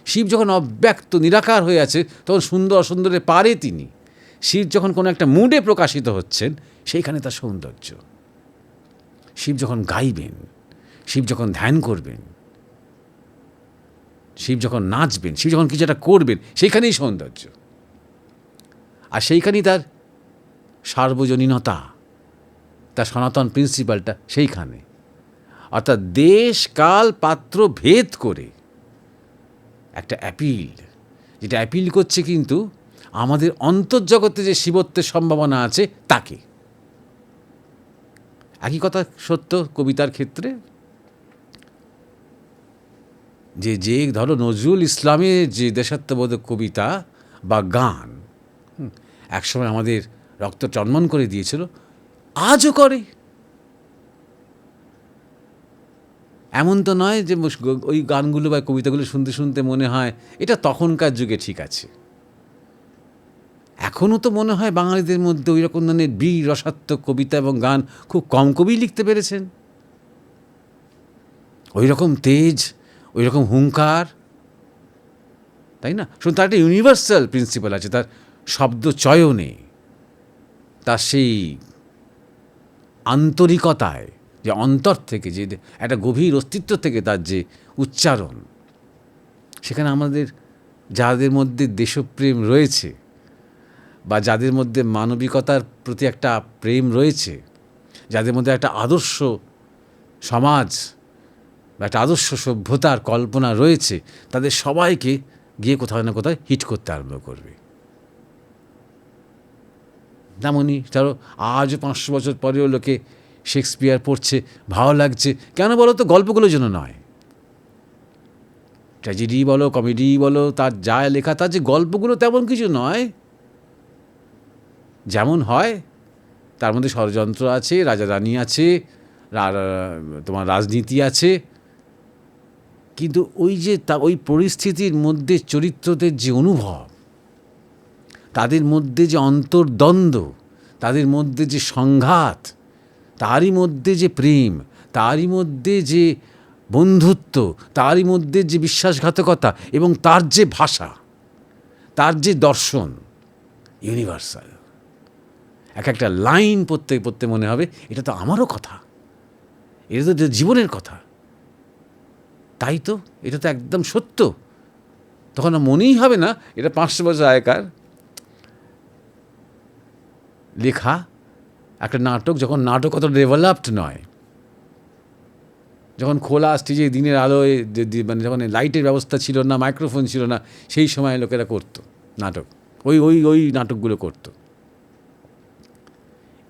A: শিব যখন অব্যক্ত নিরাকার হয়ে আছে তখন সুন্দর অসুন্দরে পারে তিনি। শিব যখন কোনো একটা মুডে প্রকাশিত হচ্ছেন সেইখানে তার সৌন্দর্য। শিব যখন গাইবেন, শিব যখন ধ্যান করবেন, শিব যখন নাচবেন, শিব যখন কিছু একটা করবেন, সেইখানেই সৌন্দর্য। আর সেইখানেই তার সার্বজনীনতা, তার সনাতন প্রিন্সিপালটা সেইখানে। অর্থাৎ দেশ কাল পাত্র ভেদ করে একটা অ্যাপিল, যেটা অ্যাপিল করছে কিন্তু আমাদের অন্তর্জগতে যে শিবত্বের সম্ভাবনা আছে তাকে। একই কথা সত্য কবিতার ক্ষেত্রে, যে ধরো নজরুল ইসলামের যে দেশাত্মবোধক কবিতা বা গান একসময় আমাদের রক্ত চন্মন করে দিয়েছিল, আজও করে। এমন তো নয় যে ওই গানগুলো বা কবিতাগুলো শুনতে শুনতে মনে হয় এটা তখনকার যুগে ঠিক আছে। এখনও তো মনে হয় বাঙালিদের মধ্যে ওই রকম ধরনের বীর রসাত্মক কবিতা এবং গান খুব কম কবি লিখতে পেরেছেন। ওই রকম তেজ, ওই রকম হুঙ্কার, তাই না? শুধু তার একটা ইউনিভার্সাল প্রিন্সিপাল আছে, তার শব্দ চয়নে, তার সেই আন্তরিকতায়, যে অন্তর থেকে, যে একটা গভীর অস্তিত্ব থেকে তার যে উচ্চারণ, সেখানে আমাদের যাদের মধ্যে দেশপ্রেম রয়েছে বা যাদের মধ্যে মানবিকতার প্রতি একটা প্রেম রয়েছে, যাদের মধ্যে একটা আদর্শ সমাজ বা একটা আদর্শ সভ্যতার কল্পনা রয়েছে, তাদের সবাইকে গিয়ে কোথাও না কোথাও হিট করতে আরম্ভ করবে। তেমনই ধরো আজও 500 বছর পরেও লোকে শেক্সপিয়ার পড়ছে, ভালো লাগছে। কেন বলো তো? গল্পগুলোর জন্য নয়। ট্র্যাজেডি বলো, কমেডি বলো, তার যা লেখা, তার যে গল্পগুলো তেমন কিছু নয়। যেমন হয় তার মধ্যে ষড়যন্ত্র আছে, রাজা রানী আছে, তোমার রাজনীতি আছে, কিন্তু ওই যে ওই পরিস্থিতির মধ্যে চরিত্রদের যে অনুভব, তাদের মধ্যে যে অন্তর্দ্বন্দ্ব, তাদের মধ্যে যে সংঘাত, তারই মধ্যে যে প্রেম, তারই মধ্যে যে বন্ধুত্ব, তারই মধ্যে যে বিশ্বাসঘাতকতা এবং তার যে ভাষা, তার যে দর্শন, ইউনিভার্সাল। এক একটা লাইন পড়তে পড়তে মনে হবে এটা তো আমারও কথা, এটা তো জীবনের কথা, তাই তো, এটা তো একদম সত্য। তখন মনেই হবে না এটা 500 বছর আগেকার লেখা একটা নাটক, যখন নাটক অত ডেভেলপড নয়, যখন খোলা স্টেজে দিনের আলোয় মানে যখন লাইটের ব্যবস্থা ছিল না, মাইক্রোফোন ছিল না, সেই সময় লোকেরা করতো নাটক, ওই ওই ওই নাটকগুলো করতো।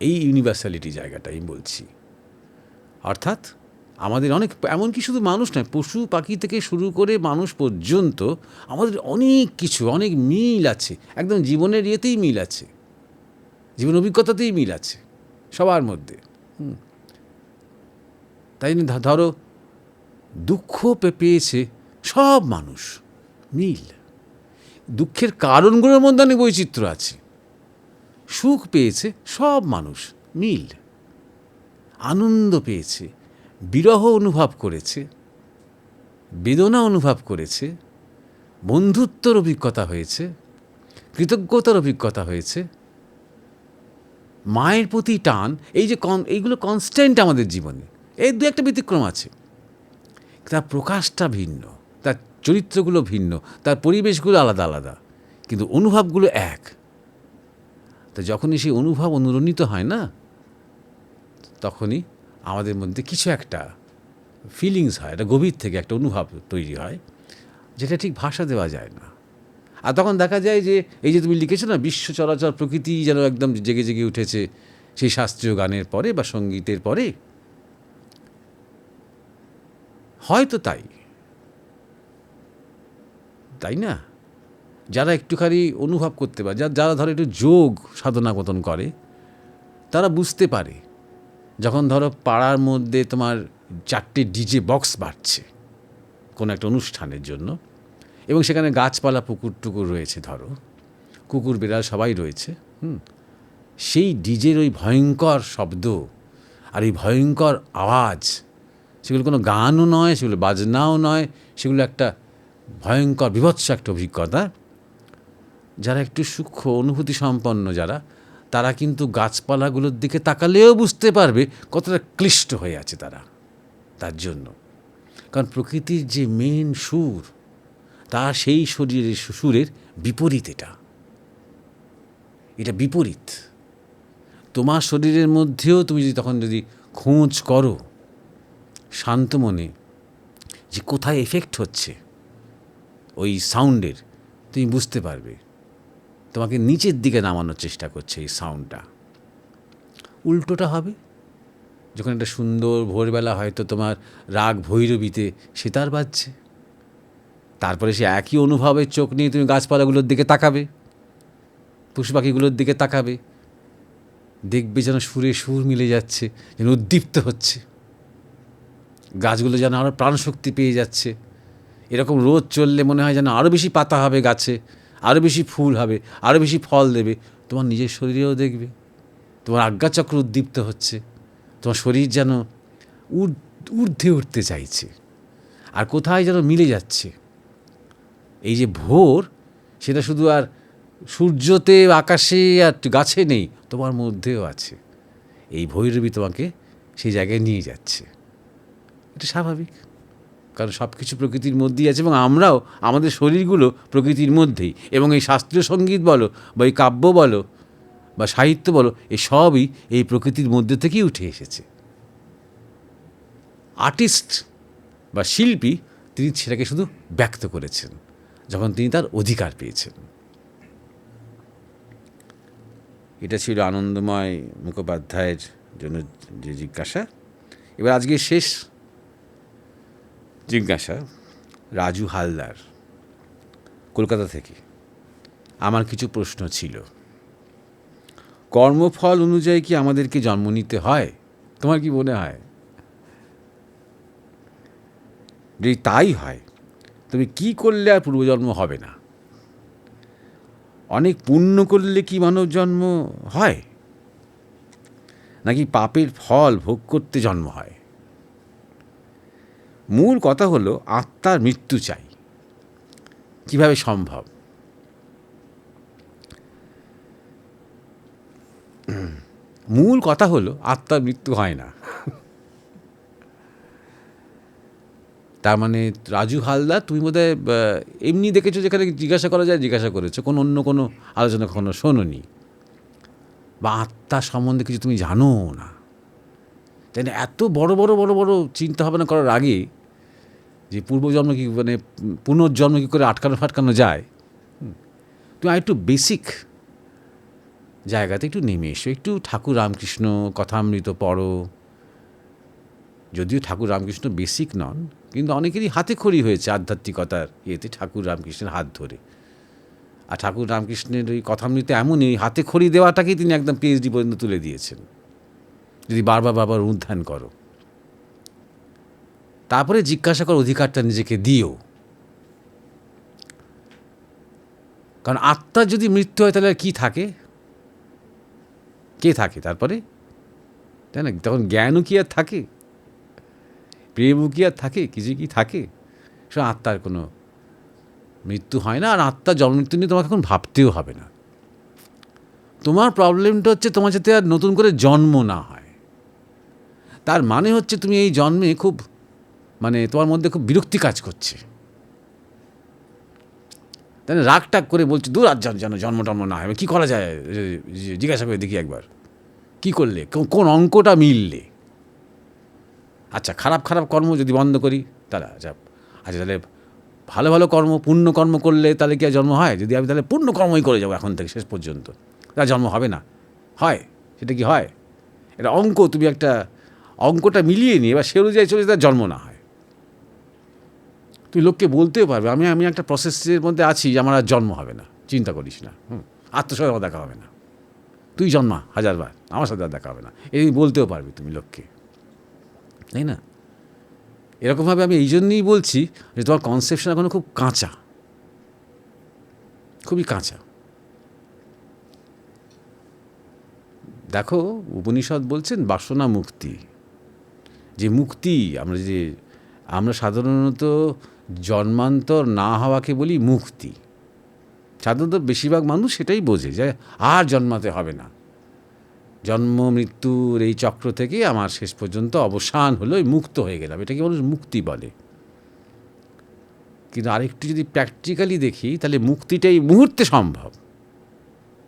A: এই ইউনিভার্সালিটি জায়গাটা আমি বলছি। অর্থাৎ আমাদের অনেক, এমনকি শুধু মানুষ নয়, পশু পাখি থেকে শুরু করে মানুষ পর্যন্ত আমাদের অনেক কিছু, অনেক মিল আছে, একদম জীবনের ইয়েতেই মিল আছে, জীবন অভিজ্ঞতাতেই মিল আছে সবার মধ্যে। তাই ধরো দুঃখ পেয়েছে সব মানুষ, মিল। দুঃখের কারণগুলোর মধ্যে অনেক বৈচিত্র্য আছে। সুখ পেয়েছে সব মানুষ, মিল। আনন্দ পেয়েছে, বিরহ অনুভব করেছে, বেদনা অনুভব করেছে, বন্ধুত্বর অভিজ্ঞতা হয়েছে, কৃতজ্ঞতার অভিজ্ঞতা হয়েছে, মায়ের প্রতি টান, এই যে এইগুলো কনস্ট্যান্ট আমাদের জীবনে। এই দু একটা ব্যতিক্রম আছে, তার প্রকাশটা ভিন্ন, তার চরিত্রগুলো ভিন্ন, তার পরিবেশগুলো আলাদা আলাদা, কিন্তু অনুভবগুলো এক। তো যখনই সেই অনুভব অনুরণিত হয় না, তখনই আমাদের মধ্যে কিছু একটা ফিলিংস হয়, একটা গভীর থেকে একটা অনুভব তৈরি হয়, যেটা ঠিক ভাষা দেওয়া যায় না। আর তখন দেখা যায় যে এই যে তুমি লিখেছো না, বিশ্ব চরাচর প্রকৃতি যেন একদম জেগে জেগে উঠেছে সেই শাস্ত্রীয় গানের পরে বা সঙ্গীতের পরে, হয়তো তাই, তাই না? যারা একটুখানি অনুভব করতে পারে, যারা ধরো একটু যোগ সাধনা মতন করে, তারা বুঝতে পারে যখন ধরো পাড়ার মধ্যে তোমার 4টে ডিজে বক্স বাজছে কোনো একটা অনুষ্ঠানের জন্য, এবং সেখানে গাছপালা পুকুর টুকুর রয়েছে, ধরো কুকুর বিড়াল সবাই রয়েছে, সেই ডিজের ওই ভয়ঙ্কর শব্দ আর এই ভয়ঙ্কর আওয়াজ, সেগুলো কোনো গানও নয়, সেগুলো বাজনাও নয়, সেগুলো একটা ভয়ঙ্কর বিভৎস একটা অভিজ্ঞতা। যারা একটু সূক্ষ্ম অনুভূতি সম্পন্ন যারা, তারা কিন্তু গাছপালাগুলোর দিকে তাকালেও বুঝতে পারবে কতটা ক্লিষ্ট হয়ে আছে তারা তার জন্য। কারণ প্রকৃতির যে মেন সুর, তা সেই শরীরের সুরের বিপরীত। এটা বিপরীত। তোমার শরীরের মধ্যেও তুমি যদি তখন যদি খোঁজ করো শান্ত মনে যে কোথায় এফেক্ট হচ্ছে ওই সাউন্ডের, তুমি বুঝতে পারবে তোমাকে নিচের দিকে নামানোর চেষ্টা করছে এই সাউন্ডটা। উল্টোটা হবে যখন একটা সুন্দর ভোরবেলা হয়তো তোমার রাগ ভৈরবীতে সেতার বাজছে, তারপরে সে একই অনুভবের চোখ নিয়ে তুমি গাছপালাগুলোর দিকে তাকাবে, পশু পাখিগুলোর দিকে তাকাবে, দেখবে যেন সুরে সুর মিলে যাচ্ছে, যেন উদ্দীপ্ত হচ্ছে, গাছগুলো যেন আরও প্রাণশক্তি পেয়ে যাচ্ছে। এরকম রোদ চললে মনে হয় যেন আরও বেশি পাতা হবে গাছে, আরও বেশি ফুল হবে, আরও বেশি ফল দেবে। তোমার নিজের শরীরেও দেখবে তোমার আজ্ঞাচক্র উদ্দীপ্ত হচ্ছে, তোমার শরীর যেন ঊর্ধ্বে উঠতে চাইছে, আর কোথায় যেন মিলে যাচ্ছে। এই যে ভোর, সেটা শুধু আর সূর্যতে, আকাশে আর গাছে নেই, তোমার মধ্যেও আছে। এই ভৈরবী তোমাকে সেই জায়গায় নিয়ে যাচ্ছে। এটা স্বাভাবিক, কারণ সব কিছু প্রকৃতির মধ্যেই আছে, এবং আমরাও আমাদের শরীরগুলো প্রকৃতির মধ্যেই। এবং এই শাস্ত্রীয় সঙ্গীত বলো বা এই কাব্য বলো বা সাহিত্য বলো, এই সবই এই প্রকৃতির মধ্যে থেকেই উঠে এসেছে। আর্টিস্ট বা শিল্পী, তিনি সেটাকে শুধু ব্যক্ত করেছেন যখন তিনি তার অধিকার পেয়েছেন। এটা ছিল আনন্দময় মুখোপাধ্যায়ের জন্য যে জিজ্ঞাসা। এবার আজকে শেষ জিজ্ঞাসা রাজু হালদার, কলকাতা থেকে। আমার কিছু প্রশ্ন ছিল। কর্মফল অনুযায়ী কি আমাদেরকে জন্ম নিতে হয়? তোমার কি মনে হয়? যদি তাই হয়, তুমি কি করলে আর পূর্বজন্ম হবে না? অনেক পুণ্য করলে কি মানব জন্ম হয়, নাকি পাপের ফল ভোগ করতে জন্ম হয়? মূল কথা হলো আত্মার মৃত্যু চাই, কিভাবে সম্ভব? মূল কথা হলো আত্মার মৃত্যু হয় না। তার মানে রাজু হালদার, তুমি বোধহয় এমনি দেখেছো, যেখানে জিজ্ঞাসা করা যায় জিজ্ঞাসা করেছো, অন্য কোনো আলোচনা কখনো শোনোনি, বা আত্মা সম্বন্ধে কিছু তুমি জানো না। তাই না? এত বড় বড় বড় বড় চিন্তা ভাবনা করার আগে যে পূর্বজন্ম কি, মানে পুনর্জন্ম কী করে আটকানো যায়, তুমি আরেকটু বেসিক জায়গাতে একটু নেমে এসো। একটু ঠাকুর রামকৃষ্ণ কথামৃত পড়ো। যদিও ঠাকুর রামকৃষ্ণ বেসিক নন, কিন্তু অনেকেরই হাতে খড়ি হয়েছে আধ্যাত্মিকতার ইয়েতে ঠাকুর রামকৃষ্ণের হাত ধরে। আর ঠাকুর রামকৃষ্ণের ওই কথামৃত এমনই, হাতে খড়ি দেওয়াটাকেই তিনি একদম পিএইচডি পর্যন্ত তুলে দিয়েছেন, যদি বারবার উত্থান করো। তারপরে জিজ্ঞাসা করার অধিকারটা নিজেকে দিও। কারণ আত্মার যদি মৃত্যু হয়, তাহলে কী থাকে? কে থাকে তারপরে? তাই না? তখন জ্ঞানও কি আর থাকে? প্রেমও কি আর থাকে? কিছু কি থাকে? সে আত্মার কোনো মৃত্যু হয় না। আর আত্মার জন্ম মৃত্যু নিয়ে তোমাকে এখন ভাবতেও হবে না। তোমার প্রবলেমটা হচ্ছে তোমার যাতে আর নতুন করে জন্ম না হয়। তার মানে হচ্ছে তুমি এই জন্মে খুব, মানে তোমার মধ্যে খুব বিরক্তি কাজ করছে, তাই না? রাগ টাগ করে বলছে, দূর আর যেন জন্ম টন্ম না হয়। কী করা যায় জিজ্ঞাসা করে দেখি একবার, কী করলে, কোন অঙ্কটা মিললে? আচ্ছা, খারাপ কর্ম যদি বন্ধ করি, তাহলে আচ্ছা তাহলে ভালো ভালো কর্ম, পুণ্য কর্ম করলে তাহলে কি আর জন্ম হয়? যদি আমি তাহলে পুণ্য কর্মই করে যাবো এখন থেকে শেষ পর্যন্ত, তার জন্ম হবে না? হয়? সেটা কি হয়? এটা অঙ্ক, তুমি একটা অঙ্কটা মিলিয়ে নিয়ে এবার সে অনুযায়ী চলে তার জন্ম না হয়। তুমি লোককে বলতেও পারবে আমি একটা প্রসেসের মধ্যে আছি, আমার আর জন্ম হবে না, চিন্তা করিস না, আত্মসঙ্গে দেখা হবে না, তুই জন্মা 1000 বার, আমার সাথে আর দেখা হবে না, এই বলতেও পারবে তুমি লোককে, তাই না? এরকমভাবে আমি এই জন্যই বলছি যে তোমার কনসেপশন এখনো খুব কাঁচা, খুবই কাঁচা। দেখো, উপনিষদ বলছেন বাসনা মুক্তি, যে মুক্তি আমরা সাধারণত জন্মান্তর না হওয়াকে বলি মুক্তি। সাধারণত বেশিরভাগ মানুষ সেটাই বোঝে যে আর জন্মাতে হবে না, জন্ম মৃত্যুর এই চক্র থেকে আমার শেষ পর্যন্ত অবসান হলো, মুক্ত হয়ে গেলাম, এটাকে মানুষ মুক্তি বলে। কিন্তু আরেকটু যদি প্র্যাকটিক্যালি দেখি, তাহলে মুক্তিটা এই মুহূর্তে সম্ভব,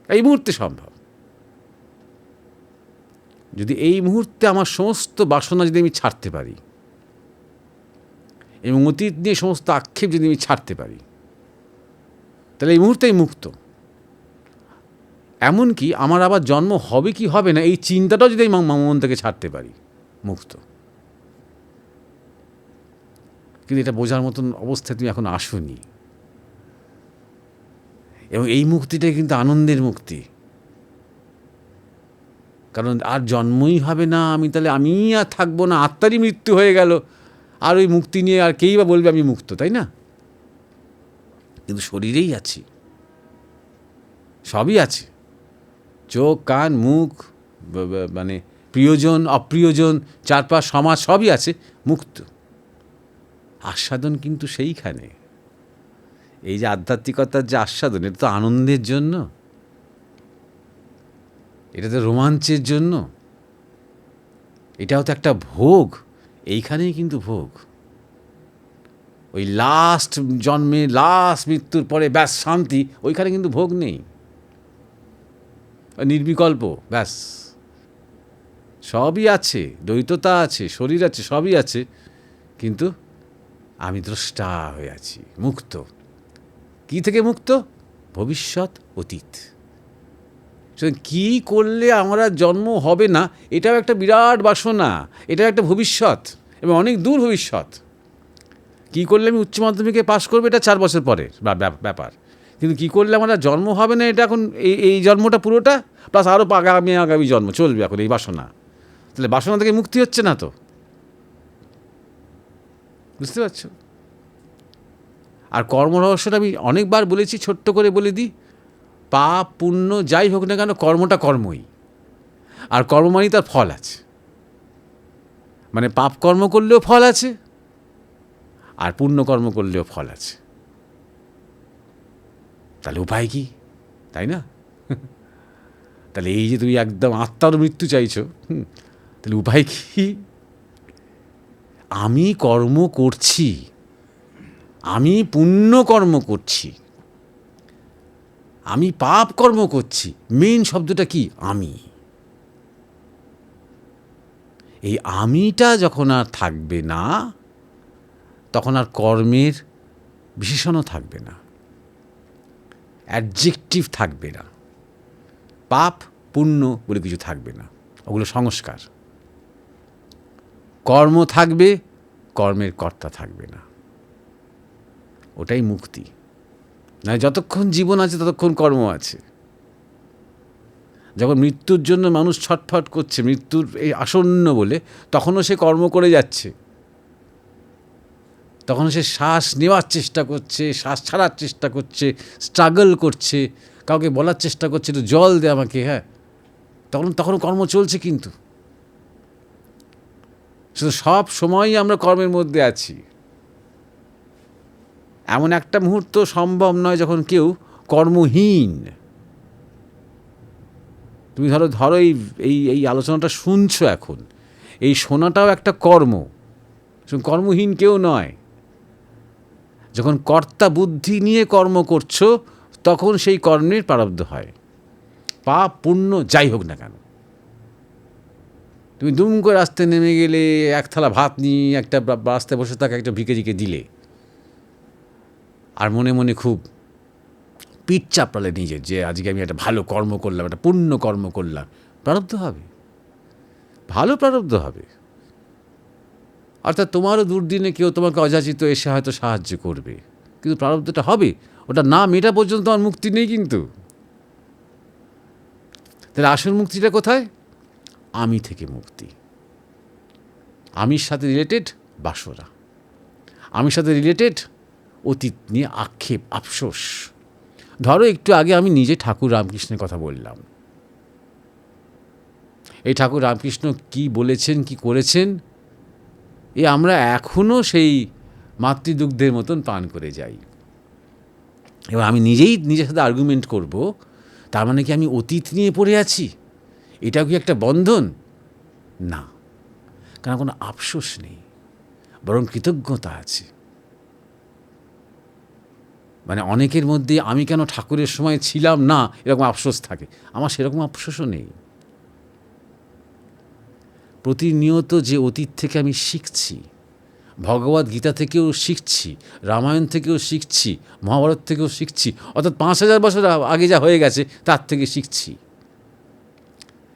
A: এই মুহূর্তে সম্ভব। যদি এই মুহূর্তে আমার সমস্ত বাসনা যদি আমি ছাড়তে পারি, এবং অতীত নিয়ে সমস্ত আক্ষেপ যদি আমি ছাড়তে পারি, তাহলে এই মুহূর্তেই মুক্ত। এমনকি আমার আবার জন্ম হবে কি হবে না এই চিন্তাটাও যদি আমি মন থেকে ছাড়তে পারি, মুক্ত। কিন্তু এটা বোঝার মতন অবস্থায় তুমি এখন আসোনি। এবং এই মুক্তিটাই কিন্তু আনন্দের মুক্তি, কারণ আর জন্মই হবে না, তাহলে আমি আর থাকবো না, আত্মারই মৃত্যু হয়ে গেল, আর ওই মুক্তি নিয়ে আর কেই বা বলবে আমি মুক্ত, তাই না? কিন্তু শরীরেই আছি, সবই আছে, চোখ, কান, মুখ, মানে প্রিয়জন, অপ্রিয়জন, চারপাশ, সমাজ, সবই আছে, মুক্ত। আস্বাদন কিন্তু সেইখানে। এই যে আধ্যাত্মিকতার যে আস্বাদন, এটা তো আনন্দের জন্য, এটা তো রোমাঞ্চের জন্য, এটাও তো একটা ভোগ। এইখানেই কিন্তু ভোগ। ওই লাস্ট জন্মে, লাস্ট মৃত্যুর পরে ব্যাস শান্তি, ওইখানে কিন্তু ভোগ নেই, নির্বিকল্প, ব্যাস সবই আছে, দ্বৈততা আছে, শরীর আছে, সবই আছে, কিন্তু আমি দ্রষ্টা হয়ে আছি, মুক্ত। কি থেকে মুক্ত? ভবিষ্যৎ, অতীত। কি করলে আমরা জন্ম হবে না, এটাও একটা বিরাট বাসনা, এটাও একটা ভবিষ্যৎ, এবং অনেক দূর ভবিষ্যৎ। কি করলে আমি উচ্চ মাধ্যমিকে পাশ করবো, এটা 4 বছর পরে ব্যাপার। কিন্তু কি করলে আমার জন্ম হবে না, এটা এখন এই জন্মটা পুরোটা, প্লাস আরও আগামী জন্ম চলবে এখন এই বাসনা। তাহলে বাসনা থেকে মুক্তি হচ্ছে না তো, বুঝতে পারছো? আর কর্মরহস্যটা আমি অনেকবার বলেছি, ছোট্ট করে বলে দিই, পাপ পুণ্য যাই হোক না কেন, কর্মটা কর্মই, আর কর্ম মানেই তার ফল আছে। মানে পাপ কর্ম করলেও ফল আছে, আর পুণ্য কর্ম করলেও ফল আছে। তাহলে উপায় কি, তাই না? তাহলে এই যে তুমি একদম আত্মার মৃত্যু চাইছো, তাহলে উপায় কি? আমি কর্ম করছি, আমি পুণ্য কর্ম করছি, আমি পাপ কর্ম করছি, মেইন শব্দটা কি? আমি। এই আমিটা যখন আর থাকবে না, তখন আর কর্মের বিশেষণও থাকবে না, অ্যাডজেক্টিভ থাকবে না, পাপ পুণ্য বলে কিছু থাকবে না, ওগুলো সংস্কার। কর্ম থাকবে, কর্মের কর্তা থাকবে না, ওটাই মুক্তি। না, যতক্ষণ জীবন আছে ততক্ষণ কর্ম আছে। যখন মৃত্যুর জন্য মানুষ ছটফট করছে, মৃত্যুর এই আসন্ন বলে, তখনও সে কর্ম করে যাচ্ছে, তখন সে শ্বাস নেওয়ার চেষ্টা করছে, শ্বাস ছাড়ার চেষ্টা করছে, স্ট্রাগল করছে, কাউকে বলার চেষ্টা করছে একটু জল দে আমাকে, হ্যাঁ, তখন কর্ম চলছে। কিন্তু শুধু সব সময়ই আমরা কর্মের মধ্যে আছি। এমন একটা মুহূর্ত সম্ভব নয় যখন কেউ কর্মহীন। তুমি ধরো এই আলোচনাটা শুনছো এখন, এই শোনাটাও একটা কর্ম, কর্মহীন কেউ নয়। যখন কর্তা বুদ্ধি নিয়ে কর্ম করছো, তখন সেই কর্মের প্রারব্ধ হয়, পাপ পুণ্য যাই হোক না কেন। তুমি দুম করে রাস্তায় নেমে গেলে, এক থালা ভাত নিয়ে একটা রাস্তায় বসে থাকা একটা ভিখারিকে দিলে, আর মনে মনে খুব পিঠ চাপড়ালে নিজের যে আজকে আমি একটা ভালো কর্ম করলাম, একটা পুণ্য কর্ম করলাম, প্রারব্ধ হবে, ভালো প্রারব্ধ হবে। অর্থাৎ তোমারও দুর্দিনে কেউ তোমাকে অযাচিত এসে হয়তো সাহায্য করবে, কিন্তু প্রারব্ধটা হবে, ওটা না মেটা পর্যন্ত তোমার মুক্তি নেই। কিন্তু তাহলে আসল মুক্তিটা কোথায়? আমি থেকে মুক্তি। আমির সাথে রিলেটেড বাসনা, আমির সাথে রিলেটেড অতীত নিয়ে আক্ষেপ, আফসোস। ধরো একটু আগে আমি নিজে ঠাকুর রামকৃষ্ণের কথা বললাম। এই ঠাকুর রামকৃষ্ণ কি বলেছেন, কি করেছেন, আমরা এখনও সেই মাতৃদুগ্ধের মতন পান করে যাই। এবার আমি নিজেই নিজের সাথে আর্গুমেন্ট করব, তার মানে কি আমি অতীত নিয়ে পড়ে আছি? এটাও কি একটা বন্ধন? না, কারণ কোনো আফসোস নেই, বরং কৃতজ্ঞতা আছে। মানে অনেকের মধ্যে আমি কেন ঠাকুরের সময় ছিলাম না এরকম আফসোস থাকে, আমার সেরকম আফসোসও নেই। প্রতিনিয়ত যে অতীত থেকে আমি শিখছি, ভগবদ গীতা থেকেও শিখছি, রামায়ণ থেকেও শিখছি, মহাভারত থেকেও শিখছি, অর্থাৎ ৫,০০০ বছর আগে যা হয়ে গেছে তার থেকে শিখছি।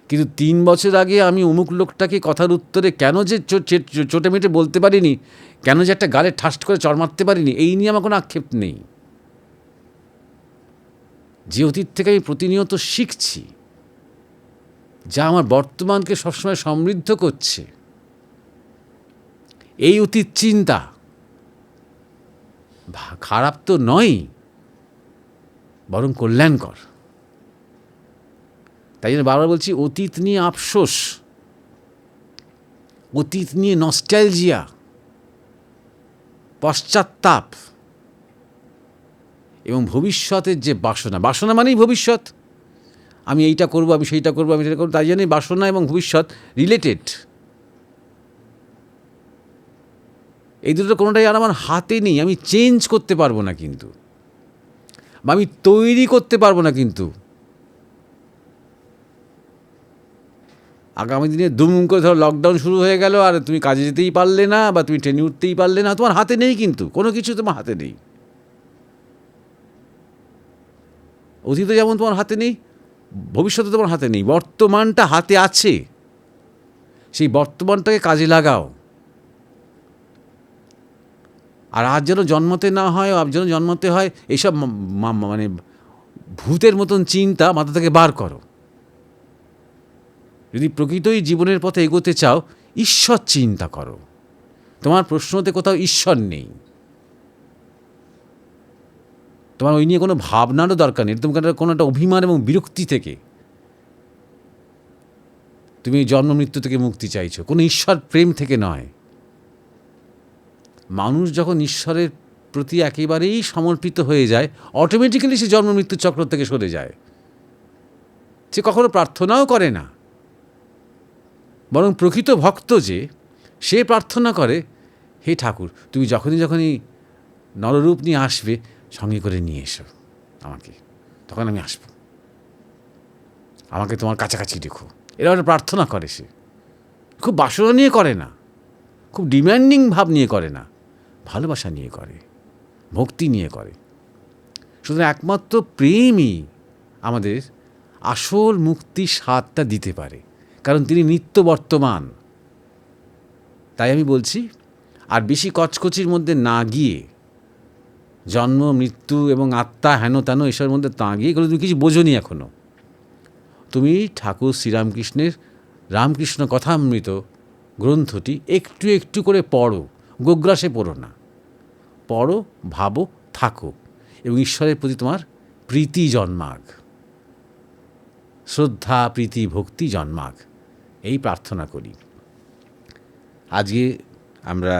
A: কিন্তু ৩ বছর আগে আমি অমুক লোকটাকে কথার উত্তরে কেন যে চোটে মেটে বলতে পারিনি, কেন যে একটা গালে ঠাস করে চড় মারতে পারিনি, এই নিয়ে আমার কোনো আক্ষেপ নেই। যে অতীত থেকে আমি প্রতিনিয়ত শিখছি, যা আমার বর্তমানকে সবসময় সমৃদ্ধ করছে, এই অতীত চিন্তা খারাপ তো নয়, বরং কল্যাণকর। তাই জন্য বারবার বলছি, অতীত নিয়ে আফসোস, অতীত নিয়ে নস্টালজিয়া, পশ্চাত্তাপ এবং ভবিষ্যতের যে বাসনা, বাসনা মানেই ভবিষ্যৎ, আমি এইটা করব, আমি সেইটা করব, আমি সেটা করব, তাই জন্যই বাসনা এবং ভবিষ্যৎ রিলেটেড। এই দুটো কোনোটাই আর আমার হাতে নেই, আমি চেঞ্জ করতে পারবো না কিন্তু, বা আমি তৈরি করতে পারবো না কিন্তু। আগামী দিনে দুম করে ধরো লকডাউন শুরু হয়ে গেল, আর তুমি কাজে যেতেই পারলে না, বা তুমি ট্রেনে উঠতেই পারলে না, তোমার হাতে নেই কিন্তু, কোনো কিছু তোমার হাতে নেই। অতীতে যেমন তোমার হাতে নেই, ভবিষ্যতে তোমার হাতে নেই, বর্তমানটা হাতে আছে। সেই বর্তমানটাকে কাজে লাগাও। আর আজ যেন জন্মাতে না হয়, আজ যেন জন্মাতে হয়, এইসব মানে ভূতের মতন চিন্তা মাথা থেকে বার করো। যদি প্রকৃতই জীবনের পথে এগোতে চাও, ঈশ্বর চিন্তা করো। তোমার প্রশ্নতে কোথাও ঈশ্বর নেই, তোমার ওই নিয়ে কোনো ভাবনারও দরকার নেই। তোমার কোনো একটা অভিমান এবং বিরক্তি থেকে তুমি জন্ম মৃত্যু থেকে মুক্তি চাইছো, কোনো ঈশ্বর প্রেম থেকে নয়। মানুষ যখন ঈশ্বরের প্রতি একেবারেই সমর্পিত হয়ে যায়, অটোমেটিক্যালি সে জন্ম মৃত্যুর চক্র থেকে সরে যায়। সে কখনো প্রার্থনাও করে না, বরং প্রকৃত ভক্ত যে, সে প্রার্থনা করে, হে ঠাকুর, তুমি যখনই নররূপ নিয়ে আসবে, সঙ্গে করে নিয়ে এসো আমাকে, তখন আমি আসব, আমাকে তোমার কাছাকাছি দেখো। এরা একটা প্রার্থনা করে। সে খুব বাসনা নিয়ে করে না, খুব ডিম্যান্ডিং ভাব নিয়ে করে না, ভালোবাসা নিয়ে করে, ভক্তি নিয়ে করে। সুতরাং একমাত্র প্রেমই আমাদের আসল মুক্তির স্বাদটা দিতে পারে, কারণ তিনি নিত্য বর্তমান। তাই আমি বলছি, আর বেশি কচকচির মধ্যে না গিয়ে, জন্ম মৃত্যু এবং আত্মা হেন তেন এসবের মধ্যে না গিয়ে, এগুলো তুমি কিছু বোঝোনি এখনও। তুমি ঠাকুর শ্রীরামকৃষ্ণের রামকৃষ্ণ কথামৃত গ্রন্থটি একটু একটু করে পড়ো, গোগ্রাসে পড়ো না, পড়ো, ভাবো, থাকো, এবং ঈশ্বরের প্রতি তোমার প্রীতি জন্মাক, শ্রদ্ধা, প্রীতি, ভক্তি জন্মাক, এই প্রার্থনা করি। আজকে আমরা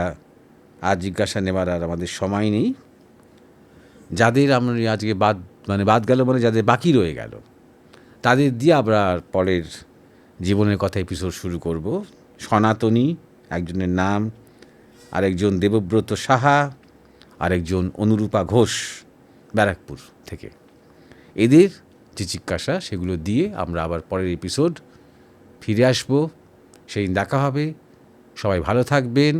A: জিজ্ঞাসা নেবার আর আমাদের সময় নেই। যাদের আমরা আজকে বাদ গেল, মানে যাদের বাকি রয়ে গেল, তাদের দিয়ে আমরা পরের জীবনের কথা এপিসোড শুরু করব। সনাতনী একজনের নাম, আরেকজন দেবব্রত সাহা, আরেকজন অনুরূপা ঘোষ, ব্যারাকপুর থেকে। এদের যে জিজ্ঞাসা, সেগুলো দিয়ে আমরা আবার পরের এপিসোড ফিরে আসব। সেই দেখা হবে। সবাই ভালো থাকবেন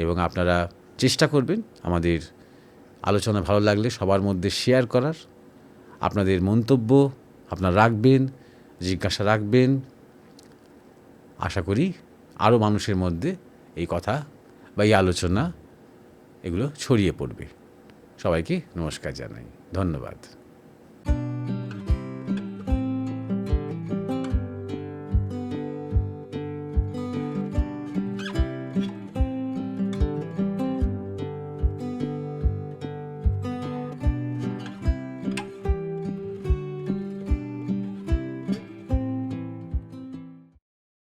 A: এবং আপনারা চেষ্টা করবেন আমাদের আলোচনা ভালো লাগলে সবার মধ্যে শেয়ার করার, আপনাদের মন্তব্য আপনারা রাখবেন, জিজ্ঞাসা রাখবেন। আশা করি আরও মানুষের মধ্যে এই কথা বা এই আলোচনা এগুলো ছড়িয়ে পড়বে। সবাইকে নমস্কার জানাই, ধন্যবাদ।